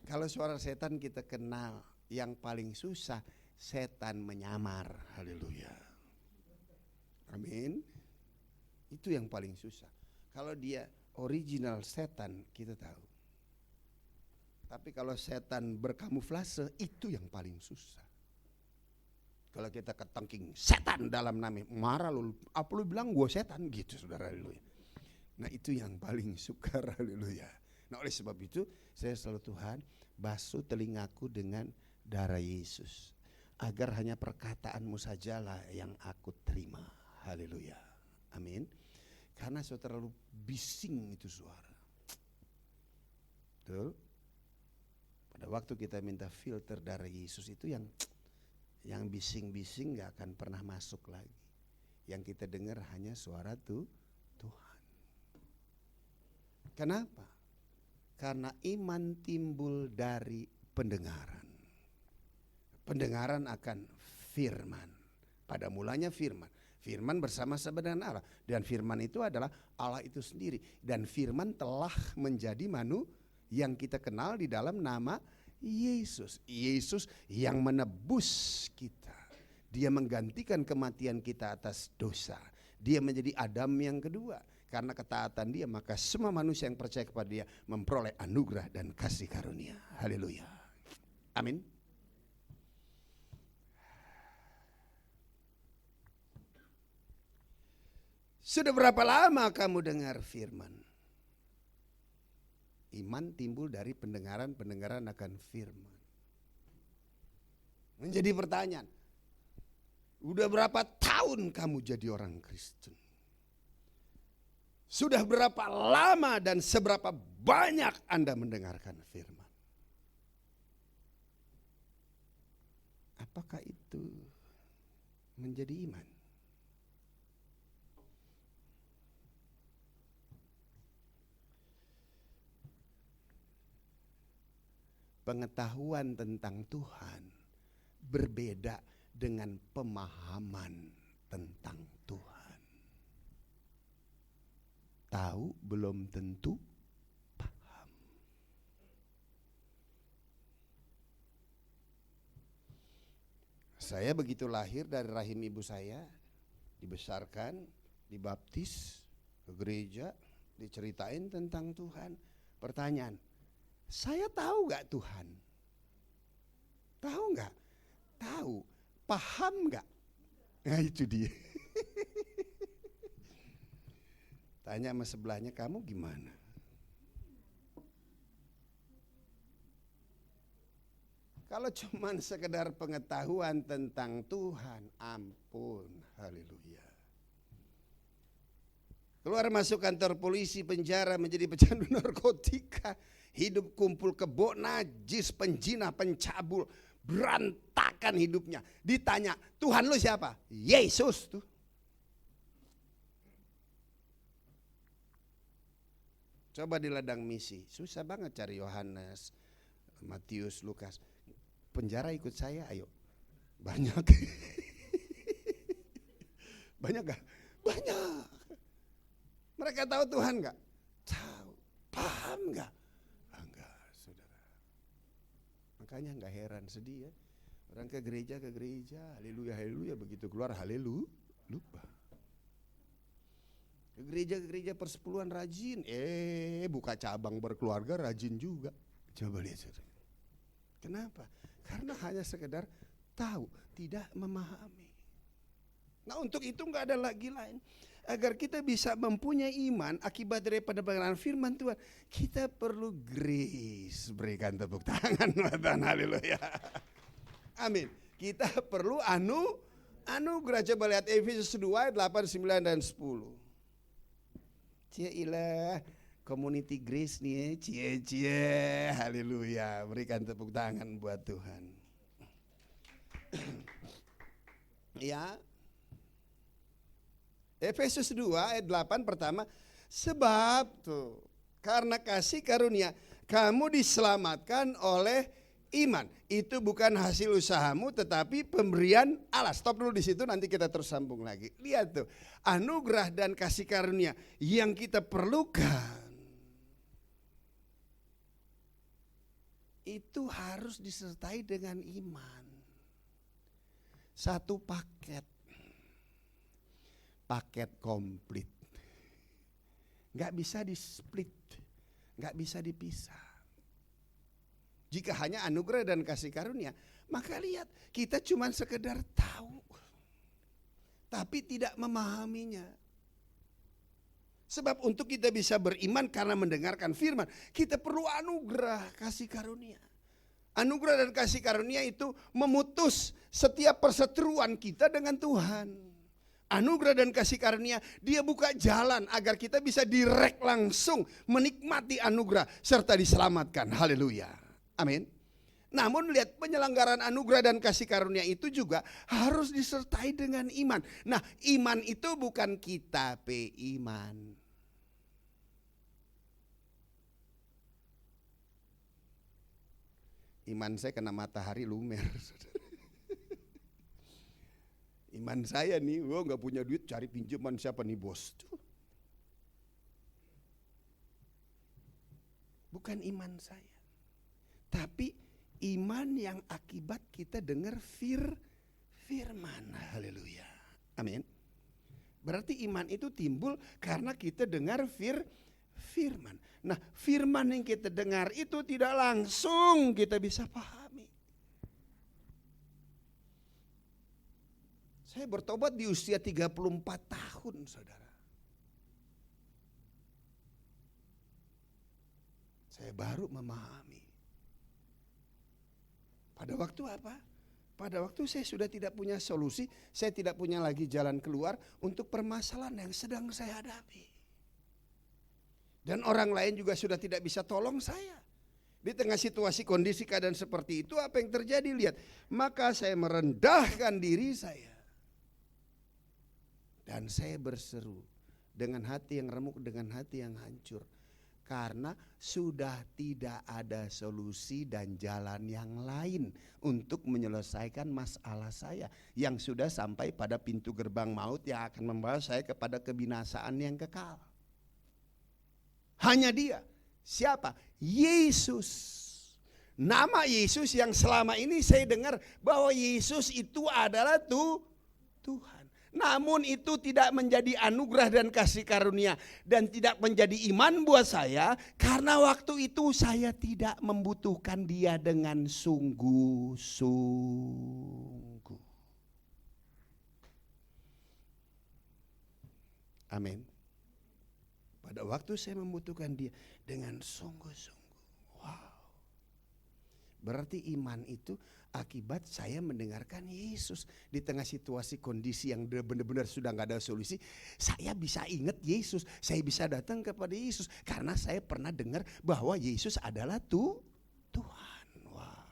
Kalau suara setan kita kenal, yang paling susah setan menyamar, haleluya. Amin. Itu yang paling susah. Kalau dia original setan kita tahu. Tapi kalau setan berkamuflase itu yang paling susah. Kalau kita ketengking setan dalam nama, marah lu, apa lu bilang gua setan gitu, saudara, haleluya. Nah itu yang paling sukar, haleluya. Nah oleh sebab itu saya selalu, Tuhan, basuh telingaku dengan darah Yesus, agar hanya perkataanmu sajalah yang aku terima, haleluya, amin. Karena sudah terlalu bising itu suara. Betul? Pada waktu kita minta filter darah Yesus itu yang bising-bising gak akan pernah masuk lagi. Yang kita dengar hanya suara Tuhan. Kenapa? Karena iman timbul dari pendengaran. Pendengaran akan firman. Pada mulanya firman. Firman bersama-sama dengan Allah. Dan firman itu adalah Allah itu sendiri. Dan firman telah menjadi yang kita kenal di dalam nama Yesus. Yesus yang menebus kita. Dia menggantikan kematian kita atas dosa. Dia menjadi Adam yang kedua. Karena ketaatan dia, maka semua manusia yang percaya kepada dia memperoleh anugerah dan kasih karunia. Haleluya. Amin. Sudah berapa lama kamu dengar firman? Iman timbul dari pendengaran akan firman. Menjadi pertanyaan, udah berapa tahun kamu jadi orang Kristen? Sudah berapa lama dan seberapa banyak Anda mendengarkan firman? Apakah itu menjadi iman? Pengetahuan tentang Tuhan berbeda dengan pemahaman tentang Tuhan. Tahu belum tentu paham. Saya begitu lahir dari rahim ibu saya, dibesarkan, dibaptis, ke gereja, diceritain tentang Tuhan. Pertanyaan, saya tahu gak Tuhan? Tahu gak? Tahu. Paham gak? Nah itu dia. Tanya sama sebelahnya, kamu gimana? Kalau cuman sekedar pengetahuan tentang Tuhan, ampun, haleluya. keluar masuk kantor polisi, penjara, menjadi pecandu narkotika, hidup kumpul kebo, najis, penjinah, pencabul, berantakan hidupnya. Ditanya, Tuhan lu siapa? Yesus tuh. Coba di ladang misi, susah banget cari Yohanes, Matius, Lukas. Penjara ikut saya, ayo. Banyak. Banyak gak? Banyak. Mereka tahu Tuhan gak? Tahu. Paham gak? Enggak, saudara. Makanya gak heran, sedih ya. Orang ke gereja, haleluya, haleluya. Begitu keluar haleluya, lupa. Ke gereja persepuluhan rajin, buka cabang berkeluarga rajin juga. Coba lihat saudara. Kenapa? Karena hanya sekedar tahu, tidak memahami. Nah untuk itu nggak ada lagi lain. Agar kita bisa mempunyai iman akibat daripada pengenalan firman Tuhan, kita perlu grace. Berikan tepuk tangan buat Tuhan, haleluya. Amin. Kita perlu anugerah. Coba lihat Efesus 2 ayat 8, 9 dan 10. Cielah community grace nih, cie, haleluya. Berikan tepuk tangan buat Tuhan. Ya. Efesus 2 ayat 8 pertama, sebab tuh karena kasih karunia kamu diselamatkan oleh iman. Itu bukan hasil usahamu tetapi pemberian Allah. Stop dulu di situ, nanti kita terus sambung lagi. Lihat tuh, anugerah dan kasih karunia yang kita perlukan itu harus disertai dengan iman. Satu paket komplit. Gak bisa di-split, gak bisa dipisah. Jika hanya anugerah dan kasih karunia, maka lihat, kita cuma sekedar tahu, tapi tidak memahaminya. Sebab untuk kita bisa beriman karena mendengarkan firman, kita perlu anugerah, kasih karunia. Anugerah dan kasih karunia itu memutus setiap perseteruan kita dengan Tuhan. Anugerah dan kasih karunia, dia buka jalan agar kita bisa direct langsung menikmati anugerah serta diselamatkan. Haleluya. Amin. Namun lihat, penyelenggaraan anugerah dan kasih karunia itu juga harus disertai dengan iman. Nah, iman itu bukan kita iman. Iman saya kena matahari lumer. Iman saya nih, gak punya duit, cari pinjaman siapa nih bos. Bukan iman saya. Tapi iman yang akibat kita dengar firman. Haleluya. Amin. Berarti iman itu timbul karena kita dengar firman. Nah, firman yang kita dengar itu tidak langsung kita bisa pahami. Saya bertobat di usia 34 tahun, saudara. Saya baru memahami. Pada waktu apa? Pada waktu saya sudah tidak punya solusi, saya tidak punya lagi jalan keluar untuk permasalahan yang sedang saya hadapi. Dan orang lain juga sudah tidak bisa tolong saya. Di tengah situasi kondisi keadaan seperti itu, apa yang terjadi? Lihat, maka saya merendahkan diri saya. Dan saya berseru dengan hati yang remuk, dengan hati yang hancur. Karena sudah tidak ada solusi dan jalan yang lain untuk menyelesaikan masalah saya yang sudah sampai pada pintu gerbang maut yang akan membawa saya kepada kebinasaan yang kekal. Hanya Dia. Siapa? Yesus. Nama Yesus yang selama ini saya dengar bahwa Yesus itu adalah Tuhan. Namun itu tidak menjadi anugerah dan kasih karunia dan tidak menjadi iman buat saya karena waktu itu saya tidak membutuhkan Dia dengan sungguh-sungguh. Amin. Pada waktu saya membutuhkan Dia dengan sungguh-sungguh. Wow. Berarti iman itu akibat saya mendengarkan Yesus. Di tengah situasi kondisi yang benar-benar sudah gak ada solusi, saya bisa ingat Yesus. Saya bisa datang kepada Yesus karena saya pernah dengar bahwa Yesus adalah Tuhan. Wah.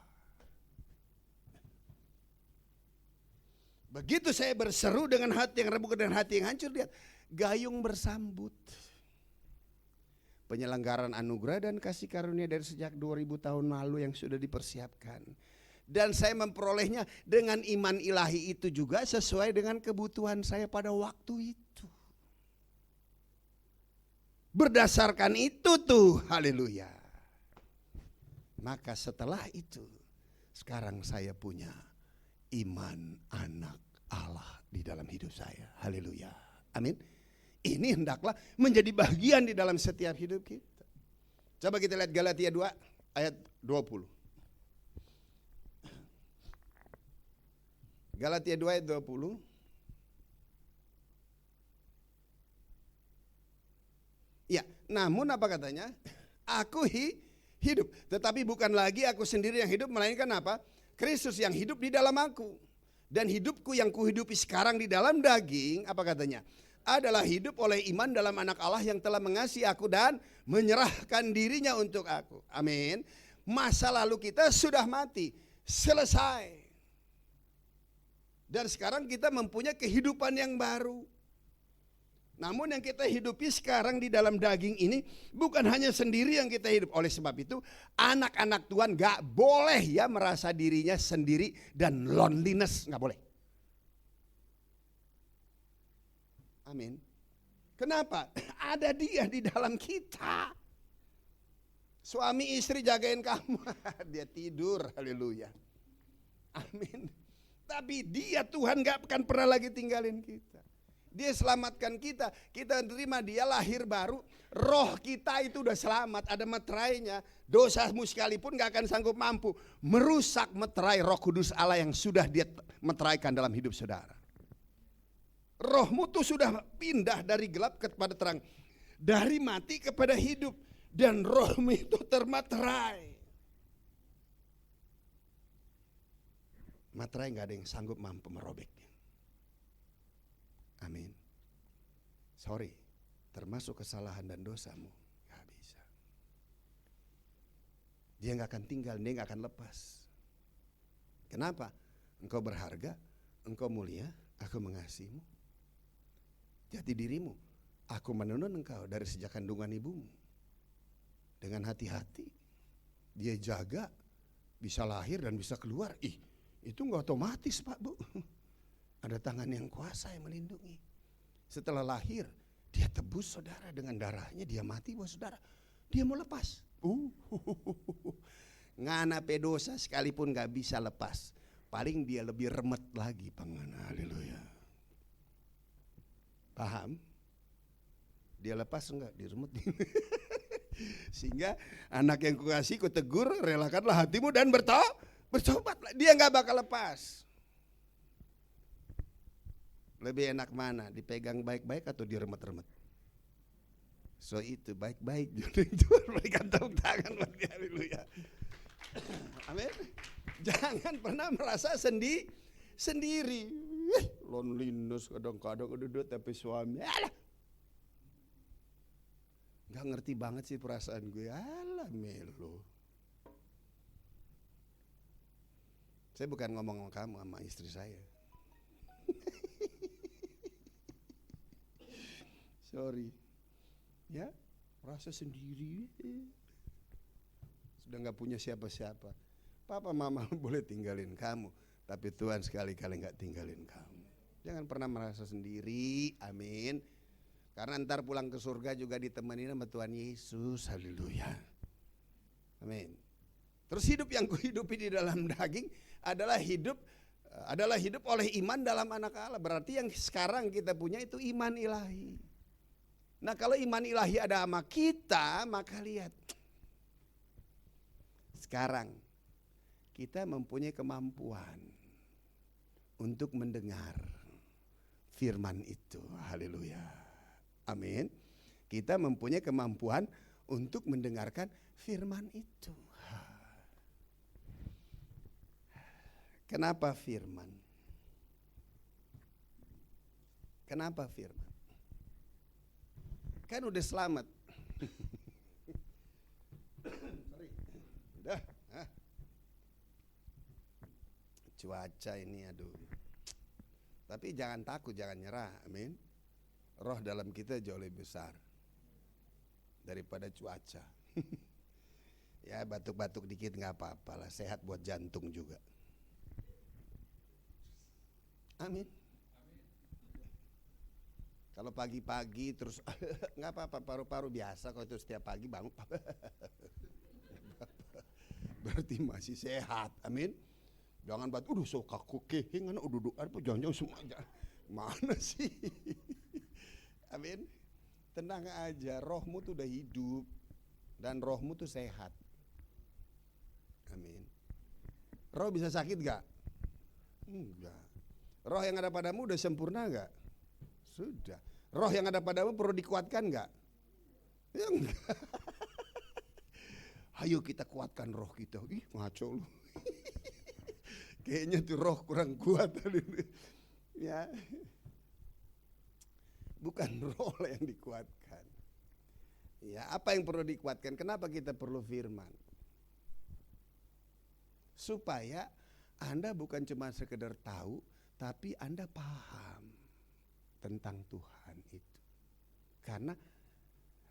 Begitu saya berseru dengan hati yang remuk dan hati yang hancur, lihat gayung bersambut. Penyelenggaraan anugerah dan kasih karunia dari sejak 2000 tahun lalu yang sudah dipersiapkan. Dan saya memperolehnya dengan iman ilahi itu juga sesuai dengan kebutuhan saya pada waktu itu. Berdasarkan itu tuh, haleluya. Maka setelah itu, sekarang saya punya iman anak Allah di dalam hidup saya. Haleluya. Amin. Ini hendaklah menjadi bagian di dalam setiap hidup kita. Coba kita lihat Galatia 2 ayat 20. Galatia 2 ayat 20. Ya, namun apa katanya? Aku hidup, tetapi bukan lagi aku sendiri yang hidup, melainkan apa? Kristus yang hidup di dalam aku. Dan hidupku yang kuhidupi sekarang di dalam daging, apa katanya? Adalah hidup oleh iman dalam anak Allah yang telah mengasihi aku dan menyerahkan dirinya untuk aku. Amin. Masa lalu kita sudah mati, selesai. Dan sekarang kita mempunyai kehidupan yang baru. Namun yang kita hidupi sekarang di dalam daging ini bukan hanya sendiri yang kita hidup. Oleh sebab itu anak-anak Tuhan gak boleh ya merasa dirinya sendiri dan loneliness, gak boleh. Amin. Kenapa? Ada Dia di dalam kita. Suami istri jagain kamu, dia tidur, haleluya. Amin. Tapi Dia Tuhan gak akan pernah lagi tinggalin kita. Dia selamatkan kita, kita terima Dia lahir baru. Roh kita itu udah selamat, ada meterainya. Dosamu sekalipun gak akan sanggup mampu merusak meterai Roh Kudus Allah yang sudah Dia meteraikan dalam hidup saudara. Rohmu tuh sudah pindah dari gelap kepada terang, dari mati kepada hidup, dan rohmu itu termaterai. Materai gak ada yang sanggup mampu merobeknya. Amin. Sorry, termasuk kesalahan dan dosamu, gak bisa. Dia gak akan tinggal, dia gak akan lepas. Kenapa? Engkau berharga, engkau mulia, aku mengasihimu. Jati dirimu, aku menenun engkau dari sejak kandungan ibumu. Dengan hati-hati, Dia jaga, bisa lahir dan bisa keluar. Itu gak otomatis Pak Bu. Ada tangan yang kuasa yang melindungi. Setelah lahir, Dia tebus saudara dengan darahnya, Dia mati buat saudara. Dia mau lepas. Ngana pedosa sekalipun gak bisa lepas. Paling dia lebih remet lagi pangana. Haleluya. Paham? Dia lepas enggak? Diremet. Sehingga anak yang kukasih kutegur, relakanlah hatimu dan bertobatlah. Dia enggak bakal lepas. Lebih enak mana? Dipegang baik-baik atau diremet-remet? So itu baik-baik. Berikan tepuk tangan bagi haleluya. Amin. Jangan pernah merasa sendiri. Loneliness kadang-kadang udah tapi suami gak ngerti banget sih perasaan gue. Alah melo. Saya bukan ngomong sama kamu, sama istri saya. Sorry. Ya, merasa sendiri. Sudah gak punya siapa-siapa. Papa mama boleh tinggalin kamu, tapi Tuhan sekali-kali gak tinggalin kamu. Jangan pernah merasa sendiri, amin. Karena ntar pulang ke surga juga ditemenin sama Tuhan Yesus, haleluya. Amin. Terus hidup yang kuhidupi di dalam daging adalah hidup oleh iman dalam anak Allah. Berarti yang sekarang kita punya itu iman ilahi. Nah kalau iman ilahi ada sama kita, maka lihat. Sekarang kita mempunyai kemampuan untuk mendengar firman itu. Haleluya. Amin. Kita mempunyai kemampuan untuk mendengarkan firman itu. Kenapa firman? Kenapa firman? Kan udah selamat. Udah. Cuaca ini aduh. Tapi jangan takut, jangan nyerah. Amin. Roh dalam kita jauh lebih besar daripada cuaca. Ya batuk-batuk dikit nggak apa-apa lah, sehat buat jantung juga. Amin. Kalau pagi-pagi terus nggak apa-apa, paru-paru biasa kalau itu setiap pagi bangun. Berarti masih sehat. Amin. Jangan buat so kaku kehing udah apa jangan-jangan semua mana sih. Amin. Tenang aja, rohmu tuh udah hidup dan rohmu tuh sehat. Amin. Roh bisa sakit gak? Enggak. Roh yang ada padamu udah sempurna gak? Sudah. Roh yang ada padamu perlu dikuatkan gak? Ya enggak. Ayo kita kuatkan roh kita. Ih ngaco lu. Kayaknya tuh roh kurang kuat. Ya. Bukan roh yang dikuatkan. Ya, apa yang perlu dikuatkan? Kenapa kita perlu firman? Supaya Anda bukan cuma sekedar tahu, tapi Anda paham tentang Tuhan itu. Karena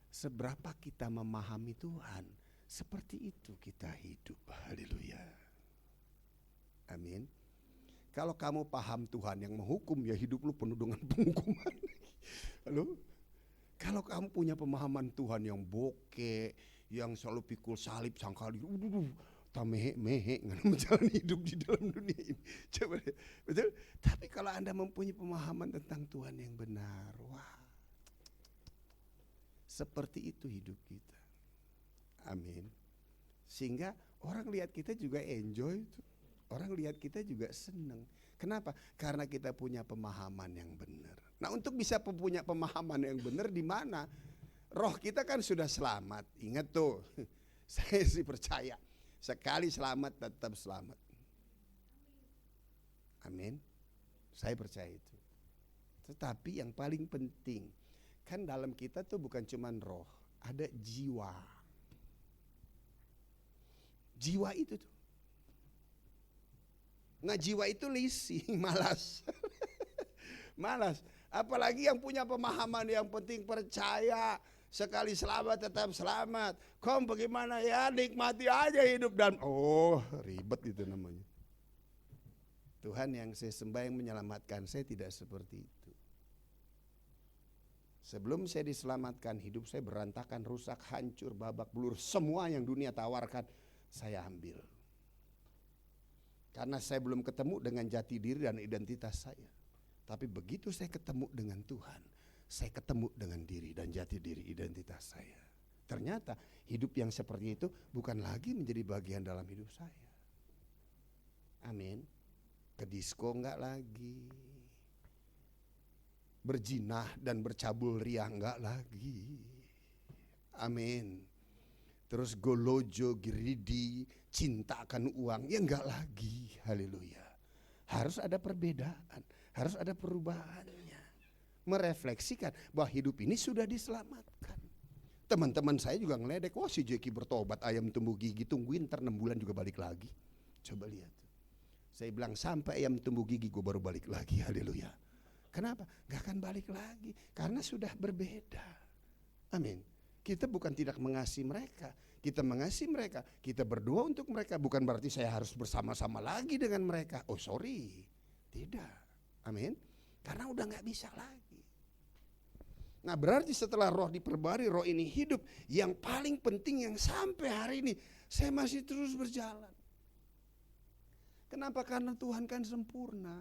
seberapa kita memahami Tuhan, seperti itu kita hidup. Haleluya. Amin. Kalau kamu paham Tuhan yang menghukum, ya hidup lu penuh dengan penghukuman. Halo? Kalau kamu punya pemahaman Tuhan yang bokeh, yang selalu pikul salib sangkali, tamehe nggak menjalani hidup di dalam dunia ini. Coba deh, betul? Tapi kalau Anda mempunyai pemahaman tentang Tuhan yang benar, wah, seperti itu hidup kita. Amin. Sehingga orang lihat kita juga enjoy, orang lihat kita juga senang. Kenapa? Karena kita punya pemahaman yang benar. Nah, untuk bisa punya pemahaman yang benar di mana? Roh kita kan sudah selamat. Ingat tuh, saya sih percaya. Sekali selamat tetap selamat. Amin. Saya percaya itu. Tetapi yang paling penting, kan dalam kita tuh bukan cuman roh, ada jiwa. Jiwa itu tuh. Nah jiwa itu lising, malas. Malas. Apalagi yang punya pemahaman yang penting percaya. Sekali selamat tetap selamat. Kom bagaimana ya, nikmati aja hidup dan ribet itu namanya. Tuhan yang saya sembah yang menyelamatkan saya tidak seperti itu. Sebelum saya diselamatkan, hidup saya berantakan, rusak, hancur, babak belur. Semua yang dunia tawarkan saya ambil. Karena saya belum ketemu dengan jati diri dan identitas saya. Tapi begitu saya ketemu dengan Tuhan, saya ketemu dengan diri dan jati diri identitas saya. Ternyata hidup yang seperti itu bukan lagi menjadi bagian dalam hidup saya. Amin. Ke disko enggak lagi. Berjinah dan bercabul ria enggak lagi. Amin. Terus golojo, greedy, cinta akan uang, ya enggak lagi. Haleluya. Harus ada perbedaan, harus ada perubahannya. Merefleksikan bahwa hidup ini sudah diselamatkan. Teman-teman saya juga ngeledek, wah si Jeki bertobat, ayam tumbuh gigi, tungguin ntar 6 bulan juga balik lagi. Coba lihat. Saya bilang sampai ayam tumbuh gigi gue baru balik lagi, haleluya. Kenapa? Gak akan balik lagi, karena sudah berbeda. Amin. Kita bukan tidak mengasihi mereka, kita mengasihi mereka, kita berdoa untuk mereka. Bukan berarti saya harus bersama-sama lagi dengan mereka. Oh sorry, tidak. Amin. Karena udah gak bisa lagi. Nah berarti setelah roh diperbarui, roh ini hidup. Yang paling penting yang sampai hari ini saya masih terus berjalan. Kenapa? Karena Tuhan kan sempurna.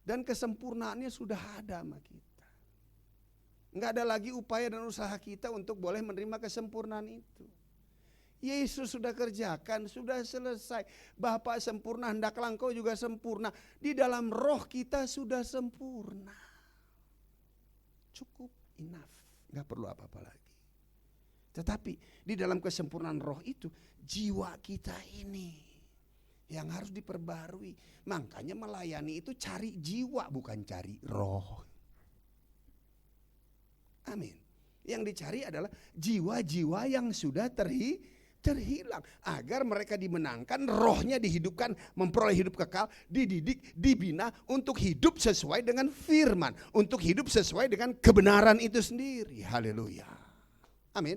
Dan kesempurnaannya sudah ada sama kita. Enggak ada lagi upaya dan usaha kita untuk boleh menerima kesempurnaan itu. Yesus sudah kerjakan, sudah selesai. Bapa sempurna, hendaklah engkau juga sempurna. Di dalam roh kita sudah sempurna. Cukup, enough, enggak perlu apa-apa lagi. Tetapi di dalam kesempurnaan roh itu, jiwa kita ini yang harus diperbarui. Makanya melayani itu cari jiwa, bukan cari roh. Amin. Yang dicari adalah jiwa-jiwa yang sudah terhilang, agar mereka dimenangkan, rohnya dihidupkan, memperoleh hidup kekal, dididik, dibina untuk hidup sesuai dengan firman, untuk hidup sesuai dengan kebenaran itu sendiri. Haleluya. Amin.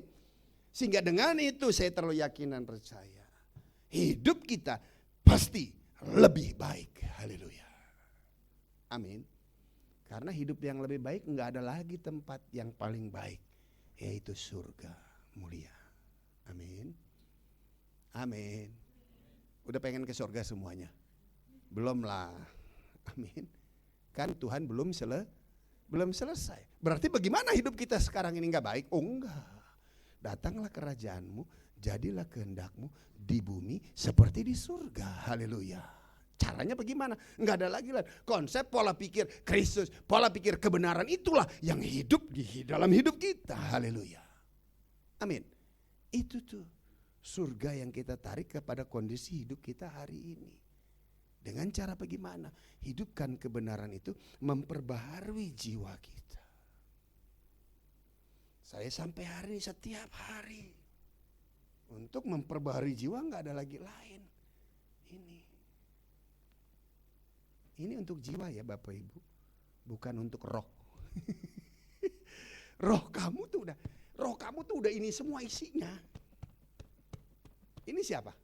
Sehingga dengan itu saya terlalu yakin dan percaya, hidup kita pasti lebih baik. Haleluya. Amin. Karena hidup yang lebih baik enggak ada lagi tempat yang paling baik, yaitu surga mulia. Amin. Amin. Udah pengen ke surga semuanya? Belum lah. Amin. Kan Tuhan belum selesai. Berarti bagaimana hidup kita sekarang ini enggak baik? Oh enggak. Datanglah kerajaanmu, jadilah kehendakmu di bumi seperti di surga. Haleluya. Caranya bagaimana? Enggak ada lagi lah konsep pola pikir Kristus, pola pikir kebenaran, itulah yang hidup di dalam hidup kita. Haleluya. Amin. Itu tuh surga yang kita tarik kepada kondisi hidup kita hari ini. Dengan cara bagaimana? Hidupkan kebenaran itu memperbaharui jiwa kita. Saya sampai hari ini, setiap hari, untuk memperbaharui jiwa enggak ada lagi lain. Ini untuk jiwa ya Bapak Ibu, bukan untuk roh. Roh kamu tuh udah ini semua isinya. Ini siapa?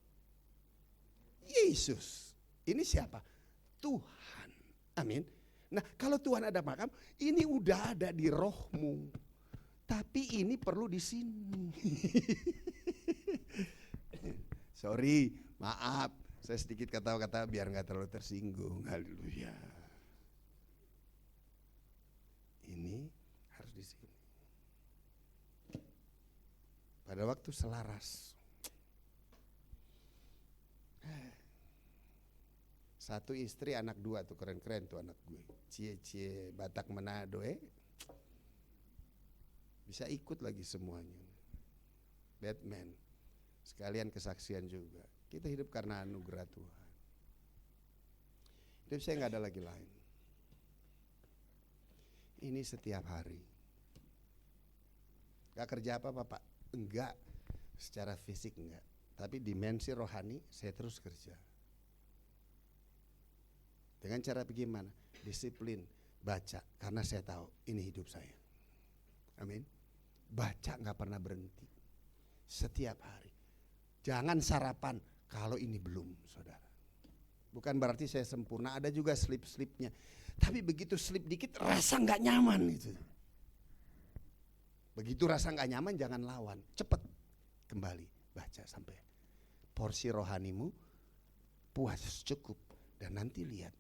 Yesus. Ini siapa? Tuhan. Amin. Nah, kalau Tuhan ada makam, ini udah ada di rohmu. Tapi ini perlu di sini. Sorry, maaf. Saya sedikit kata-kata biar gak terlalu tersinggung. Haleluya. Ini harus di sini. Pada waktu selaras. Satu istri, anak dua tuh, keren-keren tuh anak gue. Cie-cie Batak Manado bisa ikut lagi semuanya. Batman. Sekalian kesaksian juga. Kita hidup karena anugerah Tuhan. Hidup saya gak ada lagi lain. Ini setiap hari. Gak kerja apa Pak? Enggak. Secara fisik enggak. Tapi dimensi rohani saya terus kerja. Dengan cara bagaimana? Disiplin, baca. Karena saya tahu ini hidup saya. Amin. Baca gak pernah berhenti. Setiap hari. Jangan sarapan kalau ini belum, saudara. Bukan berarti saya sempurna, ada juga slip-slipnya. Tapi begitu slip dikit rasa gak nyaman itu. Begitu rasa gak nyaman jangan lawan, cepat kembali baca sampai porsi rohanimu puas cukup. Dan nanti lihat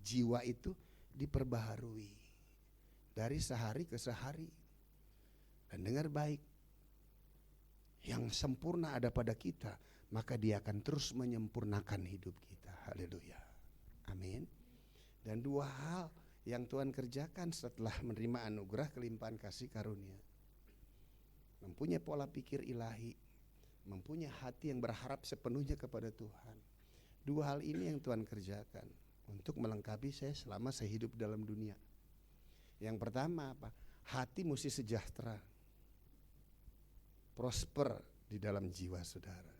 jiwa itu diperbaharui dari sehari ke sehari. Dan dengar baik, yang sempurna ada pada kita, maka dia akan terus menyempurnakan hidup kita. Haleluya. Amin. Dan dua hal yang Tuhan kerjakan setelah menerima anugerah kelimpahan kasih karunia. Mempunyai pola pikir ilahi, mempunyai hati yang berharap sepenuhnya kepada Tuhan. Dua hal ini yang Tuhan kerjakan untuk melengkapi saya selama saya hidup dalam dunia. Yang pertama apa? Hati mesti sejahtera, prosper di dalam jiwa saudara.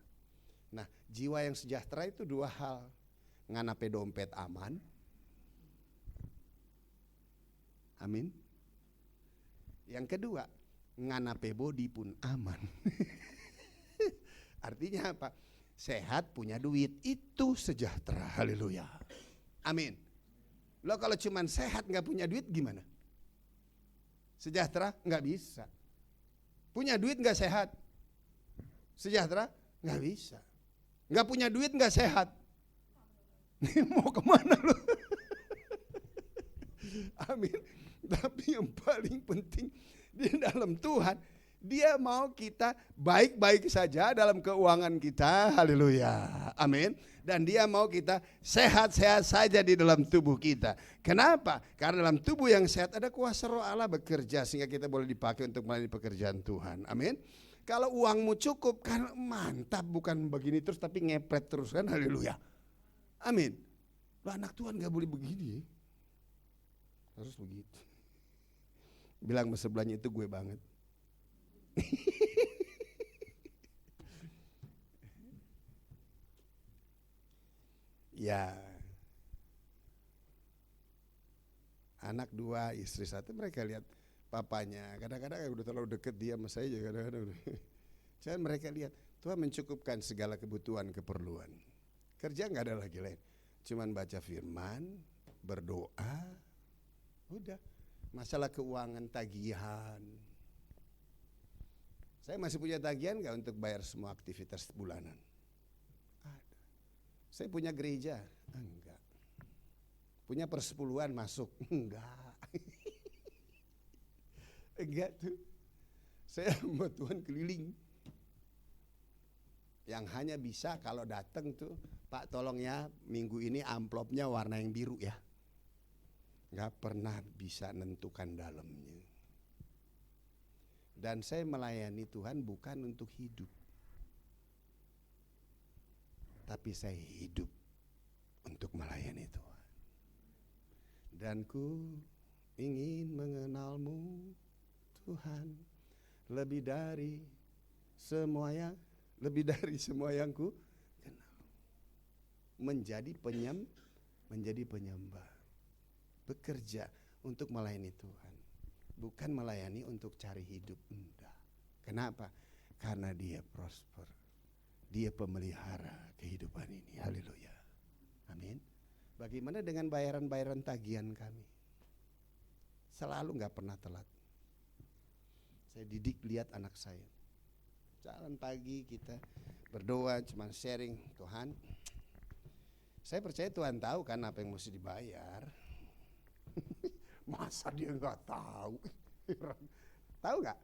Nah, jiwa yang sejahtera itu dua hal. Nganape dompet aman. Amin. Yang kedua, nganape body pun aman. Artinya apa? Sehat, punya duit, itu sejahtera. Haleluya. Amin. Lo kalau cuman sehat gak punya duit gimana? Sejahtera? Gak bisa. Punya duit gak sehat? Sejahtera? Gak bisa. Gak punya duit gak sehat. Mau kemana lu? Amin. Tapi yang paling penting di dalam Tuhan, Dia mau kita baik-baik saja dalam keuangan kita. Haleluya. Amin. Dan Dia mau kita sehat-sehat saja di dalam tubuh kita. Kenapa? Karena dalam tubuh yang sehat ada kuasa roh Allah bekerja sehingga kita boleh dipakai untuk melayani pekerjaan Tuhan. Amin. Kalau uangmu cukup, kan mantap, bukan begini terus tapi ngepret terus kan, haleluya. Amin. Loh, anak Tuhan gak boleh begini ya. Harus begitu. Bilang sebelahnya itu gue banget. Ya, anak 2, istri 1, mereka lihat papanya. Kadang-kadang udah terlalu deket dia sama saya juga kadang-kadang. Jangan mereka lihat Tuhan mencukupkan segala kebutuhan, keperluan. Kerja gak ada lagi lain. Cuman baca firman, berdoa, udah. Masalah keuangan, tagihan. Saya masih punya tagihan gak untuk bayar semua aktivitas bulanan? Ada. Saya punya gereja? Enggak. Punya persepuluhan masuk? Enggak. Enggak tuh. Saya hamba Tuhan keliling. Yang hanya bisa kalau datang tuh, Pak tolong ya minggu ini amplopnya warna yang biru ya. Gak pernah bisa nentukan dalamnya. Dan saya melayani Tuhan bukan untuk hidup, tapi saya hidup untuk melayani Tuhan. Dan ku ingin mengenalmu Tuhan, lebih dari semua yang ku kenal. Menjadi penyembah. Bekerja untuk melayani Tuhan, bukan melayani untuk cari hidup. Enggak. Kenapa? Karena dia prosper, dia pemelihara kehidupan ini. Haleluya. Amin. Bagaimana dengan bayaran-bayaran tagihan kami? Selalu gak pernah telat. Saya didik lihat anak saya, jalan pagi kita berdoa, cuman sharing, Tuhan saya percaya Tuhan tahu kan apa yang mesti dibayar. Masa dia gak tahu? Tahu gak?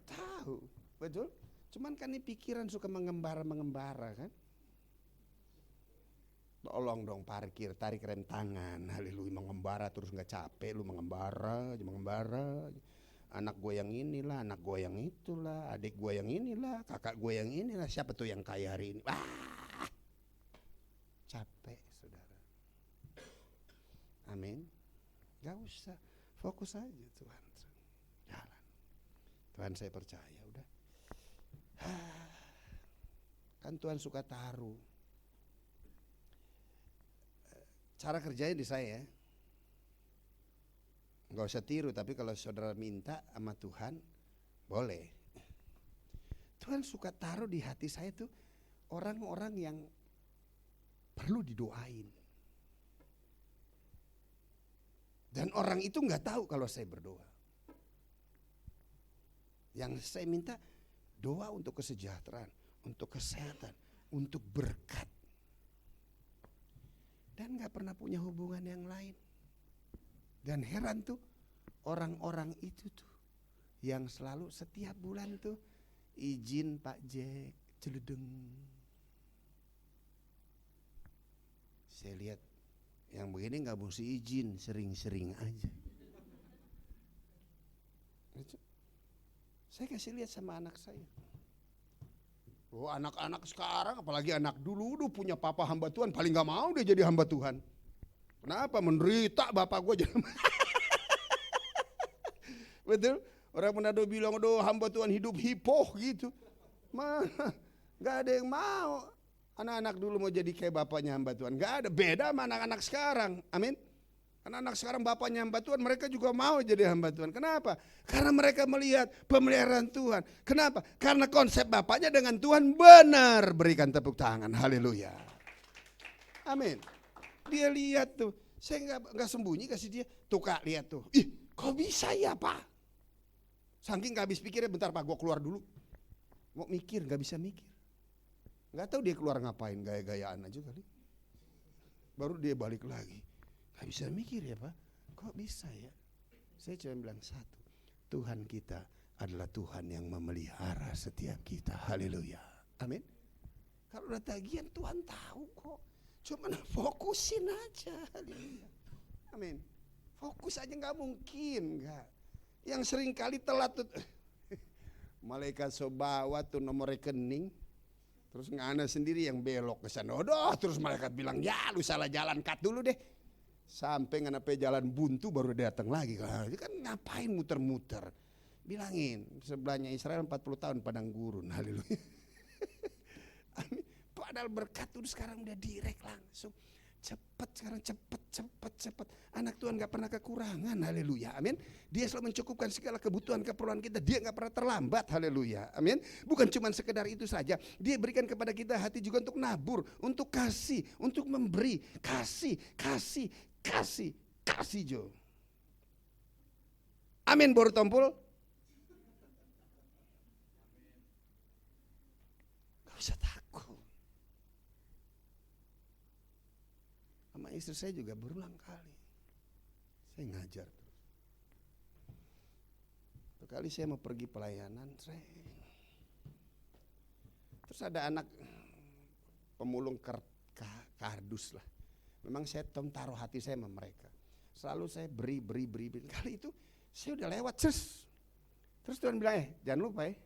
Tahu, betul. Cuman kan ini pikiran suka mengembara kan. Tolong dong parkir, tarik rem tangan. Haleluya, mengembara terus gak capek lu mengembara. Anak gue yang inilah, anak gue yang itulah, adik gue yang inilah, kakak gue yang inilah. Siapa tuh yang kaya hari ini? Capek saudara. Amin. Gak usah, fokus aja Tuhan. Jalan. Tuhan saya percaya udah. Kan Tuhan suka taruh. Cara kerjanya di saya. Gak usah tiru, tapi kalau saudara minta sama Tuhan, boleh. Tuhan suka taruh di hati saya tuh orang-orang yang perlu didoain. Dan orang itu gak tahu kalau saya berdoa. Yang saya minta doa untuk kesejahteraan, untuk kesehatan, untuk berkat. Dan gak pernah punya hubungan yang lain. Dan heran tuh orang-orang itu tuh yang selalu setiap bulan tuh izin Pak Jack celedeng. Saya lihat yang begini gak mesti izin, sering-sering aja. Saya kasih lihat sama anak saya. Oh, anak-anak sekarang apalagi anak dulu punya papa hamba Tuhan, paling gak mau dia jadi hamba Tuhan. Kenapa? Menderita bapak gue jadi. Betul? Orang Manado bilang, aduh hamba Tuhan hidup hipoh gitu. Mana? Gak ada yang mau. Anak-anak dulu mau jadi kayak bapaknya hamba Tuhan. Gak ada, beda sama anak-anak sekarang. Amin. Anak-anak sekarang bapaknya hamba Tuhan, mereka juga mau jadi hamba Tuhan. Kenapa? Karena mereka melihat pemeliharaan Tuhan. Kenapa? Karena konsep bapaknya dengan Tuhan benar. Berikan tepuk tangan, haleluya. Amin. Dia lihat tuh, saya nggak sembunyi kasih dia. Tuh Kak, lihat tuh. Ih, kok bisa ya Pak? Saking gak habis pikirnya, bentar Pak, gue keluar dulu. Mau mikir, gak bisa mikir. Gak tahu dia keluar ngapain, gaya-gayaan aja kali. Baru dia balik lagi. Gak bisa mikir ya Pak, kok bisa ya? Saya cuma bilang satu, Tuhan kita adalah Tuhan yang memelihara setiap kita. Haleluya. Amin. Kalau udah tagihan Tuhan tahu kok. Cuma fokusin aja. Haleluya. Amin. Fokus aja gak mungkin gak. Yang sering kali telat tuh malaikat so bawa tuh nomor rekening, Terus ngana sendiri yang belok ke sana. Terus malaikat bilang, ya lu salah jalan, cut dulu deh. Sampai ngana pe jalan buntu baru datang lagi. Kan ngapain muter-muter. Bilangin, sebelahnya Israel 40 tahun padang gurun. Haleluya. Amin. Padahal berkat itu sekarang udah direct langsung. Cepat sekarang, cepat. Anak Tuhan gak pernah kekurangan, haleluya, amin. Dia selalu mencukupkan segala kebutuhan, keperluan kita. Dia gak pernah terlambat, haleluya, amin. Bukan cuma sekedar itu saja, dia berikan kepada kita hati juga untuk nabur, untuk kasih, untuk memberi. Kasih Jo. Amin, baru tompul. Gak usah takut. Sama istri saya juga berulang kali saya ngajar terus. Satu kali saya mau pergi pelayanan, terus ada anak pemulung kardus lah. Memang saya taruh hati saya sama mereka. Selalu saya beri. Kali itu saya udah lewat, terus Tuhan bilang, jangan lupa ya.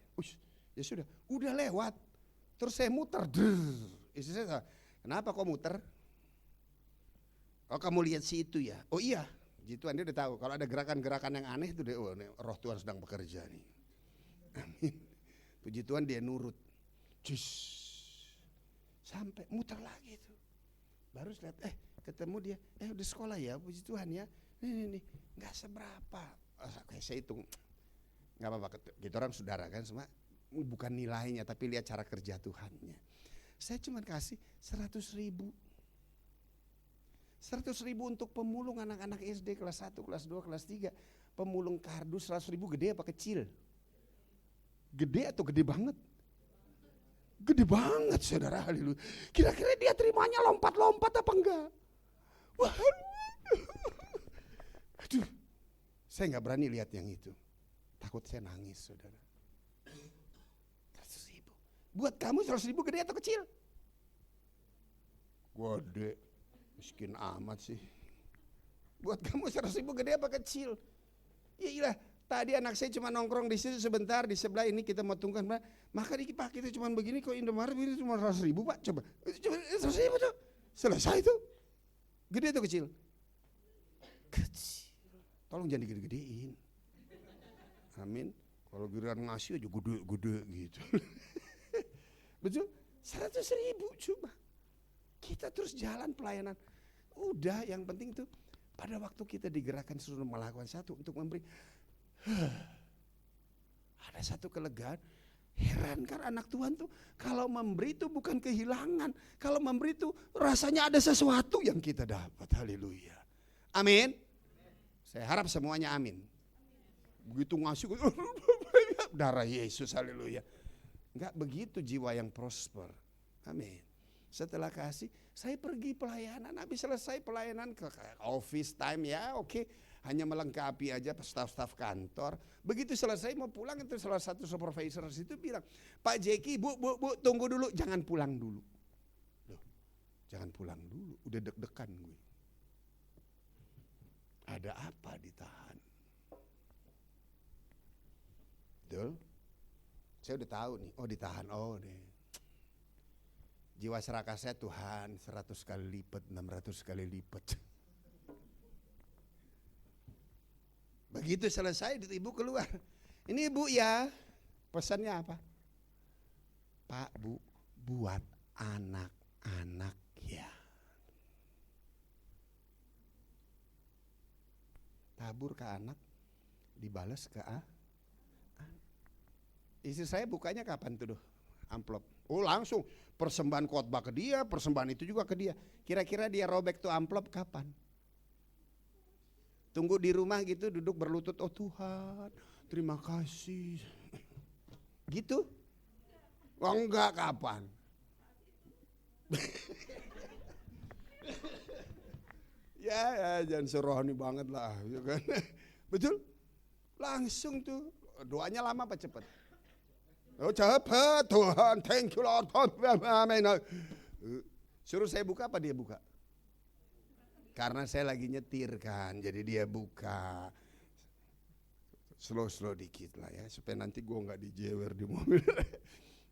Ya sudah, udah lewat. Terus saya muter, istri saya, kenapa kok muter? Oh kamu lihat si itu ya? Oh iya, Tuhan dia udah tahu. Kalau ada gerakan-gerakan yang aneh itu roh Tuhan sedang bekerja nih. Amin. Puji Tuhan dia nurut. Sampai muter lagi tuh. Baru lihat, ketemu dia, udah sekolah ya, puji Tuhan ya. Nih, nggak seberapa. Saya hitung, nggak apa-apa. Kita orang saudara kan, semua bukan nilainya, tapi lihat cara kerja Tuhannya. Saya cuma kasih 100.000. 100.000 untuk pemulung anak-anak SD kelas 1, kelas 2, kelas 3. Pemulung kardus 100.000 gede apa kecil? Gede atau gede banget? Gede banget saudara, haleluya. Kira-kira dia terimanya lompat-lompat apa enggak? Wah, aduh, saya gak berani lihat yang itu. Takut saya nangis saudara. 100.000. Buat kamu 100.000 gede atau kecil? Gede. Miskin amat sih. Buat kamu 100.000 gede apa kecil? Ya iyalah, tadi anak saya cuma nongkrong di situ sebentar, di sebelah ini kita mau tunggukan, maka Pak kita cuma begini kok Indomaret ini cuma 100.000 Pak, coba 100.000 tuh, selesai tuh. Gede atau kecil? Kecil. Tolong jangan digede-gedein. Amin. Kalau giliran ngasih aja gede-gede gitu. Betul? 100.000 coba. Kita terus jalan pelayanan. Udah yang penting itu pada waktu kita digerakkan suruh melakukan satu untuk memberi. Ada satu kelegaan. Heran kan anak Tuhan tuh kalau memberi itu bukan kehilangan. Kalau memberi itu rasanya ada sesuatu yang kita dapat. Haleluya. Amin. Saya harap semuanya amin. Begitu ngasih darah Yesus, haleluya. Enggak begitu jiwa yang prosper. Amin. Setelah kasih, saya pergi pelayanan. Habis selesai pelayanan ke office time ya, oke. Hanya melengkapi aja staf-staf kantor. Begitu selesai mau pulang, itu salah satu supervisor situ bilang, Pak Jeki, bu, tunggu dulu, jangan pulang dulu. Loh, jangan pulang dulu, udah deg-degan gue. Ada apa ditahan? Betul? Saya udah tahu nih, ditahan, deh. Jiwa serakah saya Tuhan 100 kali lipat, 600 kali lipat. Begitu selesai ibu keluar. Ini ibu ya, pesannya apa? Pak Bu, buat anak-anak ya. Tabur ke anak, dibalas ke Istri saya bukanya kapan tuh amplop? Langsung persembahan khotbah ke dia, persembahan itu juga ke dia. Kira-kira dia robek tuh amplop kapan? Tunggu di rumah gitu duduk berlutut, oh Tuhan terima kasih. Gitu? Oh enggak, kapan? ya jangan serohani banget lah, ya kan? Betul? Langsung tuh, doanya lama apa cepet? Oh cepet Tuhan, thank you Lord, amen. Suruh saya buka apa dia buka? Karena saya lagi nyetir kan, jadi dia buka. Slow dikit lah ya, supaya nanti gue nggak dijewer di mobil.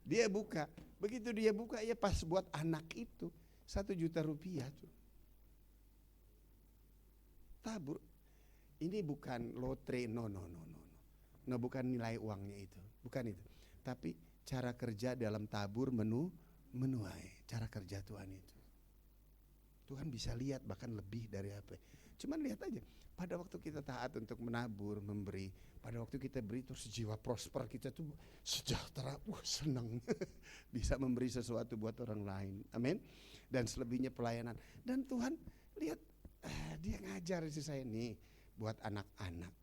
Dia buka. Begitu dia buka, ya pas buat anak itu 1 juta rupiah tuh. Tabur. Ini bukan lotre, no. No, bukan nilai uangnya itu, bukan itu. Tapi cara kerja dalam tabur menuai, cara kerja Tuhan itu. Tuhan bisa lihat bahkan lebih dari apa. Cuman lihat aja, pada waktu kita taat untuk menabur, memberi, pada waktu kita beri terus jiwa prosper kita tuh sejahtera, senang. Bisa memberi sesuatu buat orang lain. Amin. Dan selebihnya pelayanan. Dan Tuhan lihat, dia ngajar istri saya nih buat anak-anak.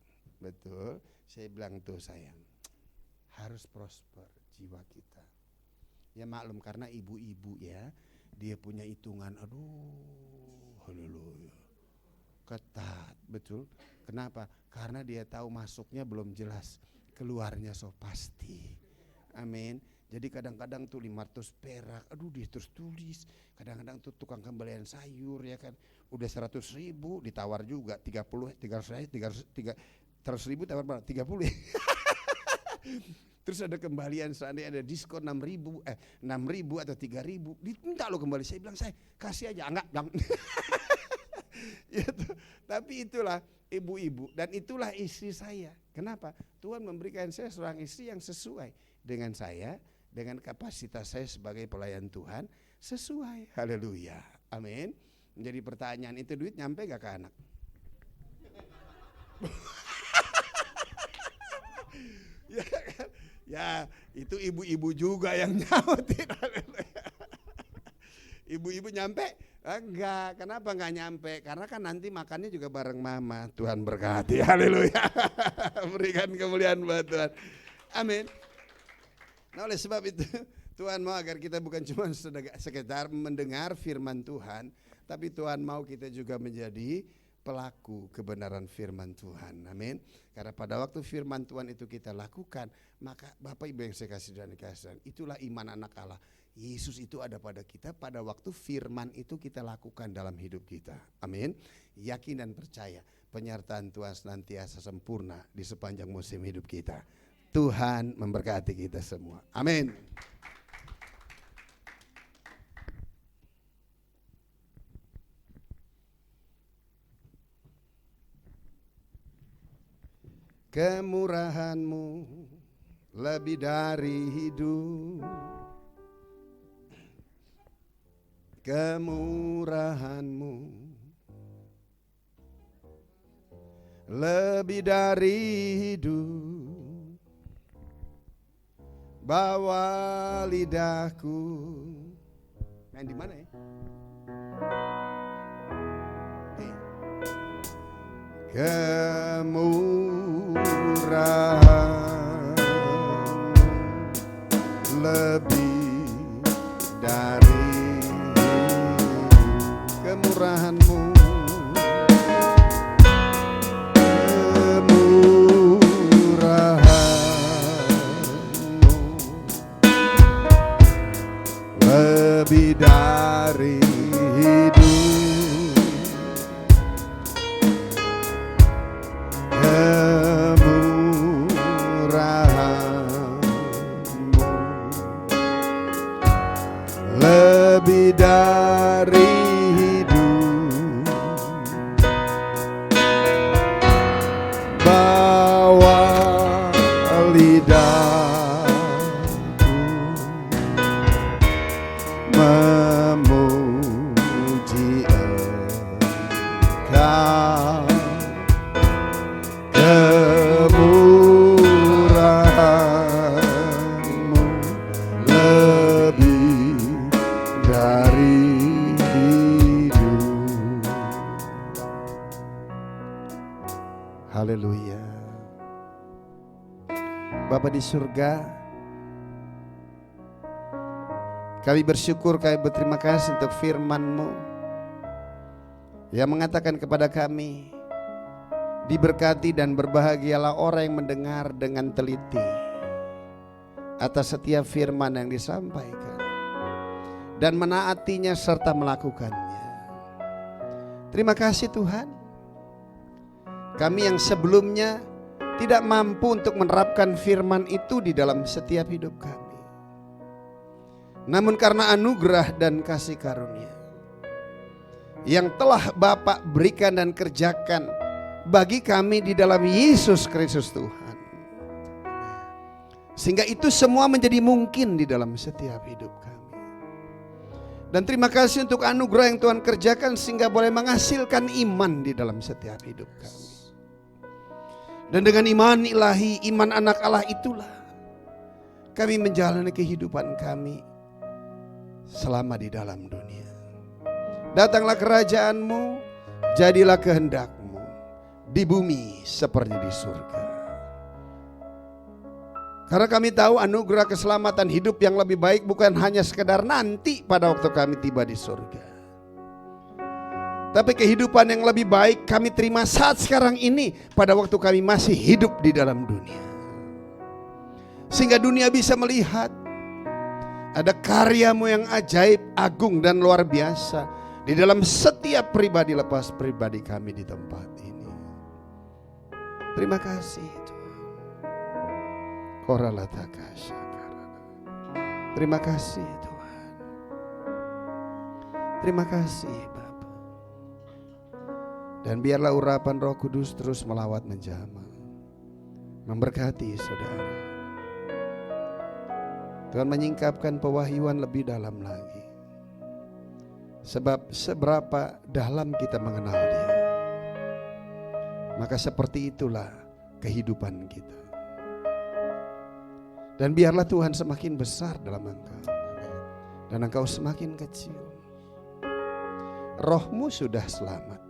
Betul. Saya bilang tuh sayang, harus prosper jiwa kita. Ya maklum karena ibu-ibu ya, dia punya hitungan, aduh, haleluya, ketat, betul. Kenapa? Karena dia tahu masuknya belum jelas, keluarnya so pasti. Amin. Jadi kadang-kadang tuh 500 perak, aduh dia terus tulis. Kadang-kadang tuh tukang kembalian sayur ya kan, udah 100.000 ditawar juga 300.000 tawar berapa? 30 ya. Terus ada kembalian, seandainya ada diskon 6.000 atau 3.000, diminta lo kembali. Saya bilang, saya kasih aja, enggak. Gitu. Tapi itulah ibu-ibu dan itulah istri saya. Kenapa? Tuhan memberikan saya seorang istri yang sesuai dengan saya, dengan kapasitas saya sebagai pelayan Tuhan, sesuai. Haleluya. Amin. Menjadi pertanyaan, itu duit nyampe gak ke anak? Ya kan? Ya itu ibu-ibu juga yang nyautin. Ibu-ibu nyampe? Enggak, kenapa enggak nyampe? Karena kan nanti makannya juga bareng mama. Tuhan berkati, haleluya. Berikan kemuliaan buat Tuhan. Amin. Nah oleh sebab itu Tuhan mau agar kita bukan cuma sekedar mendengar firman Tuhan, tapi Tuhan mau kita juga menjadi pelaku kebenaran firman Tuhan. Amin. Karena pada waktu firman Tuhan itu kita lakukan, maka Bapak Ibu yang saya kasih dan dikasih, itulah iman anak Allah. Yesus itu ada pada kita pada waktu firman itu kita lakukan dalam hidup kita. Amin. Yakin dan percaya penyertaan Tuhan senantiasa sempurna di sepanjang musim hidup kita. Tuhan memberkati kita semua. Amin. Kemurahan-Mu lebih dari hidup. Kemurahan-Mu lebih dari hidup. Bawa lidahku. Main di mana ya? Kemurahan lebih dari kemurahan-Mu. Lebih dari hidup. Kemurahan-Mu lebih dari hidup. Bawa lidahku memuji Engkau. Kemurahan-Mu lebih dari hidup. Haleluya. Bapa di surga, kami bersyukur, kami berterima kasih untuk firman-Mu yang mengatakan kepada kami, diberkati dan berbahagialah orang yang mendengar dengan teliti atas setiap firman yang disampaikan dan menaatinya serta melakukannya. Terima kasih Tuhan. Kami yang sebelumnya tidak mampu untuk menerapkan firman itu di dalam setiap hidup kami. namun karena anugerah dan kasih karunia yang telah Bapa berikan dan kerjakan bagi kami di dalam Yesus Kristus Tuhan, sehingga itu semua menjadi mungkin di dalam setiap hidup kami. Dan terima kasih untuk anugerah yang Tuhan kerjakan sehingga boleh menghasilkan iman di dalam setiap hidup kami. Dan dengan iman ilahi, iman anak Allah itulah kami menjalani kehidupan kami selama di dalam dunia. Datanglah kerajaan-Mu, jadilah kehendak-Mu di bumi seperti di surga. Karena kami tahu anugerah keselamatan hidup yang lebih baik bukan hanya sekedar nanti pada waktu kami tiba di surga, tapi kehidupan yang lebih baik kami terima saat sekarang ini pada waktu kami masih hidup di dalam dunia. Sehingga dunia bisa melihat ada karya-Mu yang ajaib, agung dan luar biasa di dalam setiap pribadi lepas pribadi kami di tempat ini. Terima kasih Tuhan. Terima kasih Tuhan. Terima kasih Bapa. Dan biarlah urapan Roh Kudus terus melawat menjamah, memberkati saudara. Tuhan menyingkapkan pewahyuan lebih dalam lagi. Sebab seberapa dalam kita mengenal Dia, maka seperti itulah kehidupan kita. Dan biarlah Tuhan semakin besar dalam Engkau, dan Engkau semakin kecil. Roh-Mu sudah selamat,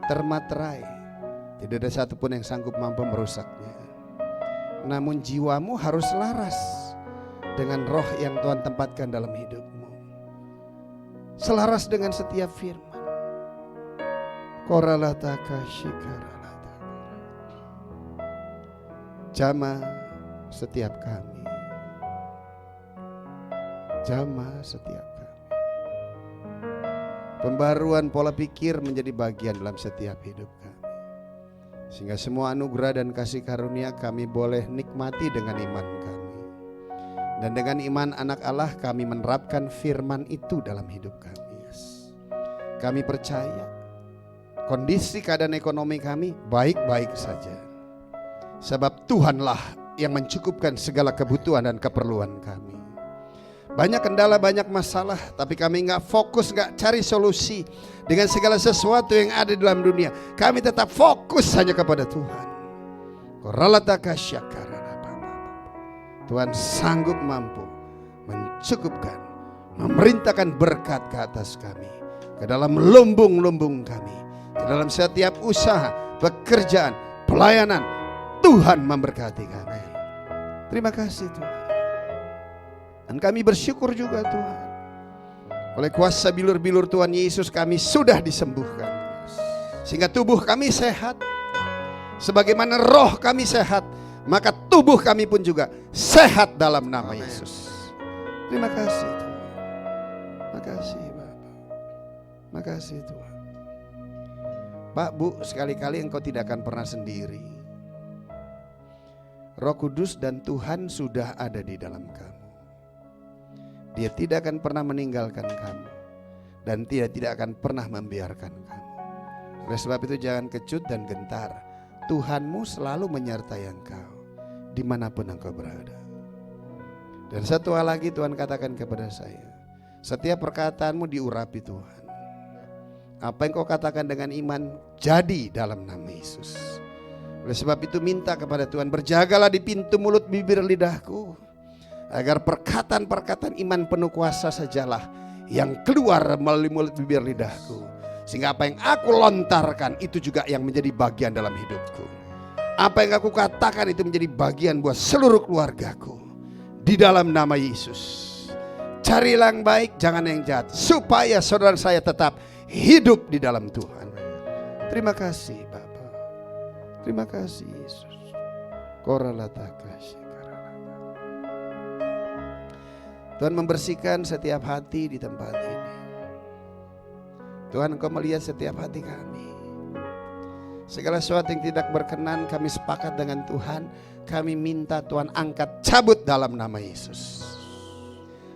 termaterai, tidak ada satupun yang sanggup mampu merusaknya. Namun jiwamu harus selaras dengan roh yang Tuhan tempatkan dalam hidupmu, selaras dengan setiap firman. Jamah setiap kami, jamah setiap kami. Pembaruan pola pikir menjadi bagian dalam setiap hidup kami, sehingga semua anugerah dan kasih karunia kami boleh nikmati dengan iman kami. Dan dengan iman anak Allah kami menerapkan firman itu dalam hidup kami. Kami percaya kondisi keadaan ekonomi kami baik-baik saja, sebab Tuhanlah yang mencukupkan segala kebutuhan dan keperluan kami. Banyak kendala, banyak masalah, tapi kami gak fokus, gak cari solusi dengan segala sesuatu yang ada di dalam dunia. Kami tetap fokus hanya kepada Tuhan. Tuhan sanggup mampu mencukupkan, memerintahkan berkat ke atas kami, ke dalam lumbung-lumbung kami, ke dalam setiap usaha, pekerjaan, pelayanan. Tuhan memberkati kami. Terima kasih Tuhan. Dan kami bersyukur juga Tuhan, oleh kuasa bilur-bilur Tuhan Yesus kami sudah disembuhkan, sehingga tubuh kami sehat. Sebagaimana roh kami sehat, maka tubuh kami pun juga sehat dalam nama Yesus. Terima kasih Tuhan. Terima kasih Bapak. Terima kasih Tuhan. Pak, Bu, sekali-kali engkau tidak akan pernah sendiri. Roh Kudus dan Tuhan sudah ada di dalam kamu. Dia tidak akan pernah meninggalkan kamu, dan dia tidak akan pernah membiarkan kamu. Oleh sebab itu jangan kecut dan gentar. Tuhanmu selalu menyertai engkau dimanapun engkau berada. Dan satu hal lagi Tuhan katakan kepada saya, setiap perkataanmu diurapi Tuhan. Apa yang kau katakan dengan iman jadi dalam nama Yesus. Oleh sebab itu minta kepada Tuhan, berjagalah di pintu mulut bibir lidahku, agar perkataan-perkataan iman penuh kuasa sajalah yang keluar melalui mulut bibir lidahku, sehingga apa yang aku lontarkan itu juga yang menjadi bagian dalam hidupku. Apa yang aku katakan itu menjadi bagian buat seluruh keluargaku. Di dalam nama Yesus. Carilah yang baik, jangan yang jahat, supaya saudara saya tetap hidup di dalam Tuhan. Terima kasih Bapa. Terima kasih Yesus. Tuhan membersihkan setiap hati di tempat ini. Tuhan, Engkau melihat setiap hati kami. Segala sesuatu yang tidak berkenan kami sepakat dengan Tuhan. Kami minta Tuhan angkat, cabut dalam nama Yesus.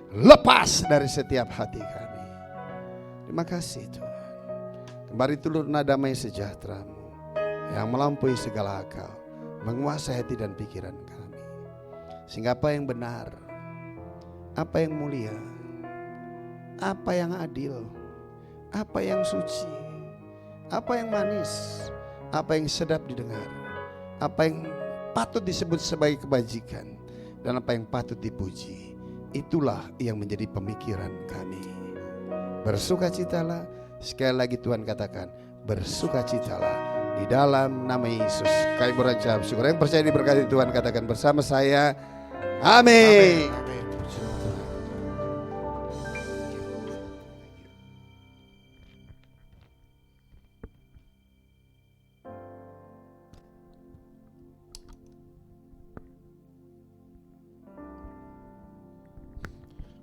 lepas dari setiap hati kami. Terima kasih Tuhan. Kembali turunlah damai sejahtera-Mu yang melampaui segala akal, menguasai hati dan pikiran kami. Sehingga apa yang benar, apa yang mulia, apa yang adil, apa yang suci, apa yang manis, apa yang sedap didengar, apa yang patut disebut sebagai kebajikan, dan apa yang patut dipuji, itulah yang menjadi pemikiran kami. Bersukacitalah, sekali lagi Tuhan katakan, bersukacitalah di dalam nama Yesus. Kami berucap syukur. Yang percaya diberkati Tuhan katakan bersama saya, amin. Amin.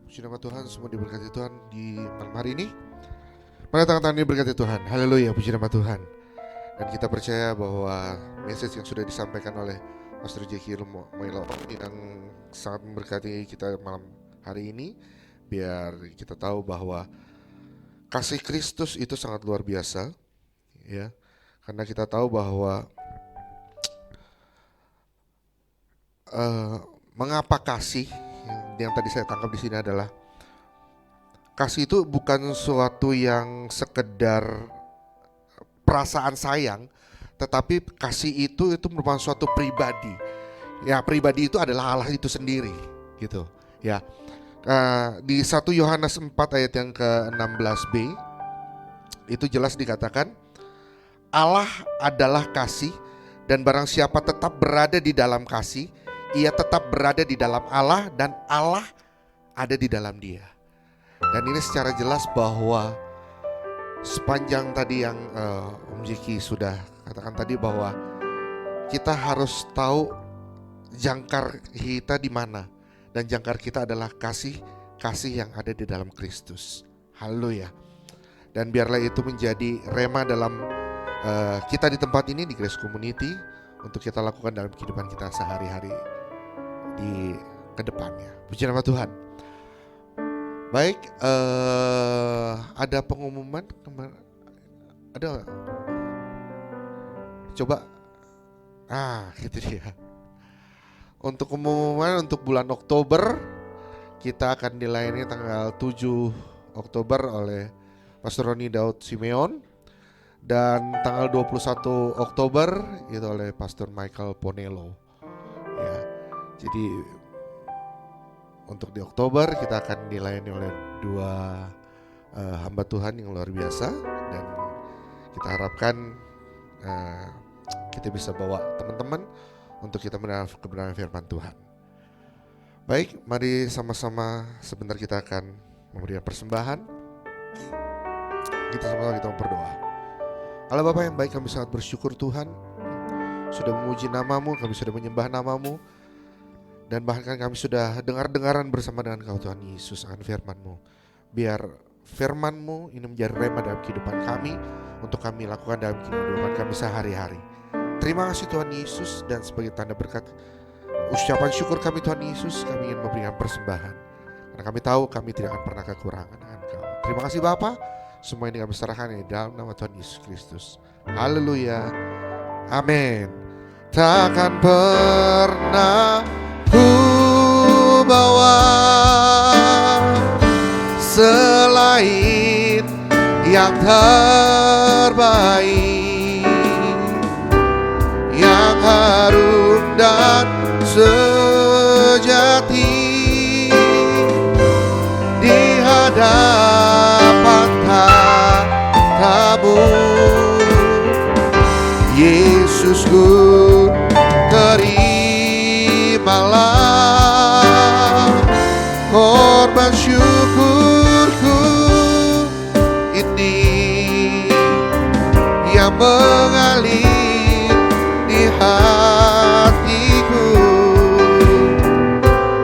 Puji nama Tuhan, semua diberkati Tuhan di malam hari ini. Pada tangan-tangan diberkati Tuhan. Haleluya, puji nama Tuhan. Dan kita percaya bahwa message yang sudah disampaikan oleh Pastor Jekil Moilo yang sangat memberkati kita malam hari ini, biar kita tahu bahwa kasih Kristus itu sangat luar biasa, ya. Karena kita tahu bahwa mengapa kasih, yang tadi saya tangkap di sini adalah kasih itu bukan suatu yang sekedar perasaan sayang, tetapi kasih itu merupakan suatu pribadi. Ya, pribadi itu adalah Allah itu sendiri, gitu. Ya, di 1 Yohanes 4 ayat yang ke-16b itu jelas dikatakan, Allah adalah kasih, dan barang siapa tetap berada di dalam kasih, ia tetap berada di dalam Allah, dan Allah ada di dalam dia. Dan ini secara jelas bahwa sepanjang tadi yang Om Jeki sudah katakan tadi, bahwa kita harus tahu jangkar kita di mana, dan jangkar kita adalah kasih yang ada di dalam Kristus. Haleluya. Dan biarlah itu menjadi rema dalam kita di tempat ini, di Grace Community, untuk kita lakukan dalam kehidupan kita sehari-hari di kedepannya. Puji nama Tuhan. Baik, ada pengumuman ada? Coba, gitu dia. Untuk pengumuman untuk bulan Oktober, kita akan dilayani tanggal 7 Oktober oleh Pastor Roni Daud Simeon, dan tanggal 21 Oktober itu oleh Pastor Michael Ponelo. Ya, jadi untuk di Oktober kita akan dilayani oleh dua hamba Tuhan yang luar biasa, dan kita harapkan kita bisa bawa teman-teman untuk kita mendengar kebenaran firman Tuhan. Baik, mari sama-sama sebentar kita akan memberikan persembahan. Kita sama-sama kita berdoa. Allah Bapa yang baik, kami sangat bersyukur Tuhan sudah memuji nama-Mu, kami sudah menyembah nama-Mu, dan bahkan kami sudah dengar-dengaran bersama dengan Kau Tuhan Yesus akan firman-Mu. Biar firman-Mu ini menjadi rema dalam kehidupan kami, untuk kami lakukan dalam kehidupan kami sehari-hari. Terima kasih Tuhan Yesus, dan sebagai tanda berkat ucapan syukur kami Tuhan Yesus, kami ingin memberikan persembahan, karena kami tahu kami tidak akan pernah kekurangan dengan Kau. Terima kasih Bapa, semua ini kami serahkan di dalam nama Tuhan Yesus Kristus. Haleluya, amin. Takkan pernah ku bawa selain yang terbaik, yang harum dan sejati di hadapan tatamu. Yesusku, terimalah korban syukurku ini yang mengalir di hatiku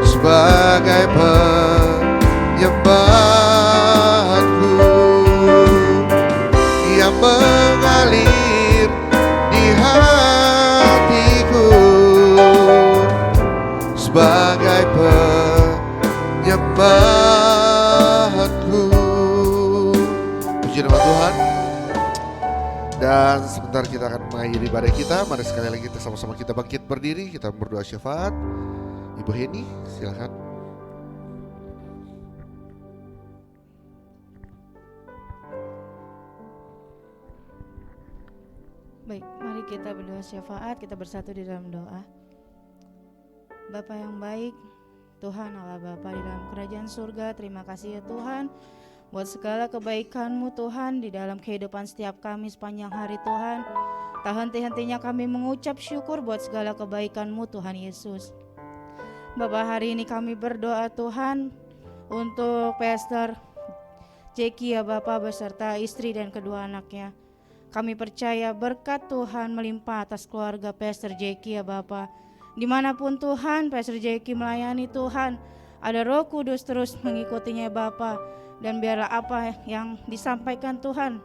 sebagai penyembahanku, yang mengalir di hatiku sebagai penyembahanku. Dan sebentar kita akan mengakhiri ibadah kita. Mari sekali lagi kita sama-sama kita bangkit berdiri, kita berdoa syafaat. Ibu Heni, silakan. Baik, mari kita berdoa syafaat, kita bersatu di dalam doa. Bapa yang baik, Tuhan Allah Bapa di dalam kerajaan surga, terima kasih ya Tuhan buat segala kebaikan-Mu Tuhan di dalam kehidupan setiap kami sepanjang hari Tuhan. Tak henti-hentinya kami mengucap syukur buat segala kebaikan-Mu Tuhan Yesus. Bapa, hari ini kami berdoa Tuhan untuk Pastor Jeki ya Bapa beserta istri dan kedua anaknya. Kami percaya berkat Tuhan melimpah atas keluarga Pastor Jeki ya Bapa. Dimanapun Tuhan Pastor Jeki melayani Tuhan, ada Roh Kudus terus mengikutinya Bapa. Dan biarlah apa yang disampaikan Tuhan,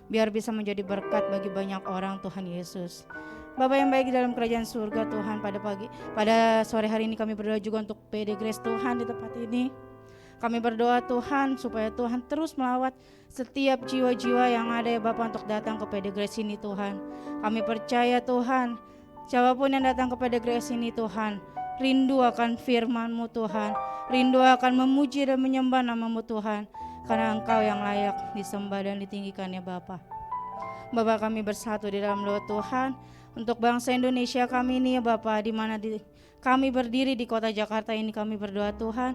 biar bisa menjadi berkat bagi banyak orang Tuhan Yesus. Bapa yang baik di dalam kerajaan surga Tuhan, pada sore hari ini kami berdoa juga untuk PD Grace Tuhan di tempat ini. Kami berdoa Tuhan supaya Tuhan terus melawat setiap jiwa-jiwa yang ada ya Bapak untuk datang ke PD Grace ini Tuhan. Kami percaya Tuhan, siapapun yang datang ke PD Grace ini Tuhan, rindu akan firman-Mu Tuhan, rindu akan memuji dan menyembah nama-Mu Tuhan, karena Engkau yang layak disembah dan ditinggikan ya Bapa. Bapa, kami bersatu di dalam doa Tuhan untuk bangsa Indonesia kami ini ya Bapa, di mana kami berdiri di kota Jakarta ini. Kami berdoa Tuhan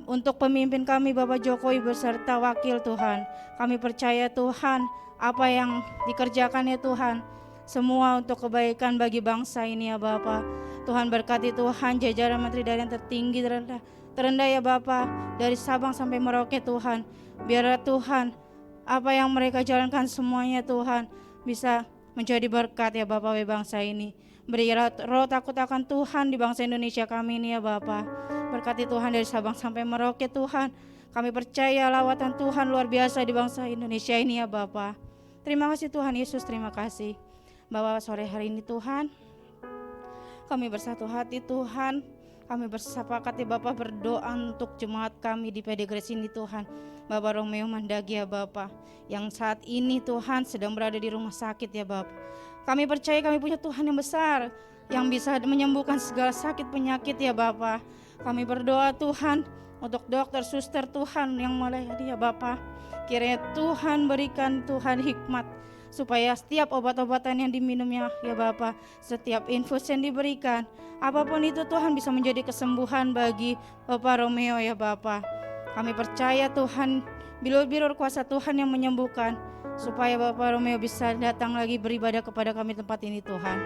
untuk pemimpin kami Bapak Jokowi beserta wakil Tuhan. Kami percaya Tuhan apa yang dikerjakan ya Tuhan, semua untuk kebaikan bagi bangsa ini ya Bapa. Tuhan berkati Tuhan jajaran menteri dari yang tertinggi terendah ya Bapa, dari Sabang sampai Merauke Tuhan. Biarlah Tuhan apa yang mereka jalankan semuanya Tuhan bisa menjadi berkat ya Bapa bagi bangsa ini. Berilah roh takut akan Tuhan di bangsa Indonesia kami ini ya Bapa. Berkati Tuhan dari Sabang sampai Merauke Tuhan. Kami percaya lawatan Tuhan luar biasa di bangsa Indonesia ini ya Bapa. Terima kasih Tuhan Yesus, terima kasih. Bapak sore hari ini Tuhan, kami bersatu hati Tuhan. Kami bersepakat ya Bapak berdoa untuk jemaat kami di PD Grace ini Tuhan. Bapak Romeo Mandagi ya Bapak, yang saat ini Tuhan sedang berada di rumah sakit ya Bapak. Kami percaya kami punya Tuhan yang besar, yang bisa menyembuhkan segala sakit penyakit ya Bapak. Kami berdoa Tuhan untuk dokter, suster Tuhan yang melayani ya Bapak. Kiranya Tuhan berikan Tuhan hikmat, supaya setiap obat-obatan yang diminumnya ya Bapak, setiap infus yang diberikan, apapun itu Tuhan bisa menjadi kesembuhan bagi Bapak Romeo ya Bapak. Kami percaya Tuhan, bilur-bilur kuasa Tuhan yang menyembuhkan, supaya Bapak Romeo bisa datang lagi beribadah kepada kami tempat ini Tuhan.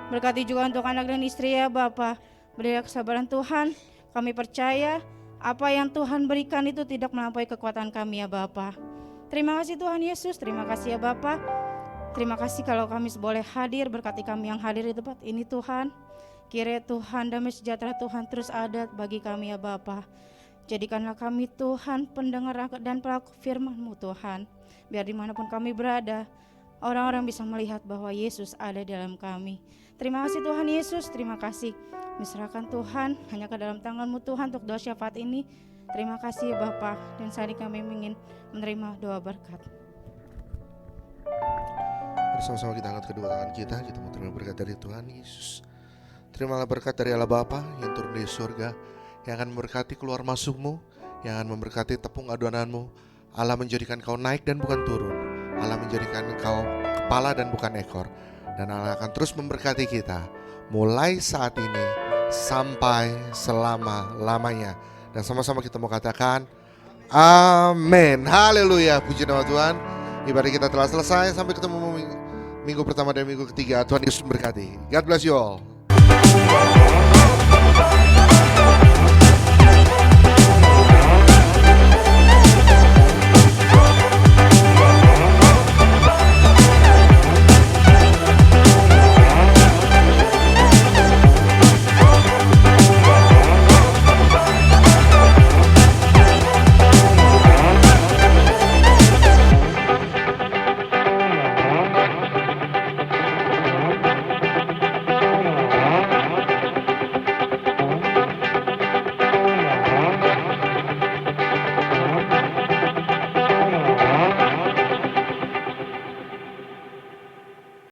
Berkati juga untuk anak dan istri ya Bapak, berilah kesabaran Tuhan. Kami percaya apa yang Tuhan berikan itu tidak melampaui kekuatan kami ya Bapak. Terima kasih Tuhan Yesus, terima kasih ya Bapak. Terima kasih kalau kami boleh hadir, berkati kami yang hadir di tempat ini Tuhan. Kiranya Tuhan damai sejahtera Tuhan terus ada bagi kami ya Bapa. Jadikanlah kami Tuhan pendengar dan pelaku firman-Mu Tuhan. Biar dimanapun kami berada, orang-orang bisa melihat bahwa Yesus ada dalam kami. Terima kasih Tuhan Yesus, terima kasih. Miserahkan Tuhan hanya ke dalam tangan-Mu Tuhan untuk doa syafaat ini. Terima kasih Bapa, dan saat ini kami ingin menerima doa berkat. Bersama-sama kita angkat kedua tangan kita mau terima berkat dari Tuhan Yesus. Terimalah berkat dari Allah Bapa yang turun dari surga, yang akan memberkati keluar masukmu, yang akan memberkati tepung adonanmu. Allah menjadikan kau naik dan bukan turun. Allah menjadikan kau kepala dan bukan ekor. Dan Allah akan terus memberkati kita mulai saat ini sampai selama-lamanya. Dan sama-sama kita mau katakan amin. Haleluya, puji nama Tuhan. Ibadah kita telah selesai. Sampai ketemu minggu pertama dan minggu ketiga. Tuhan Yesus memberkati. God bless you all.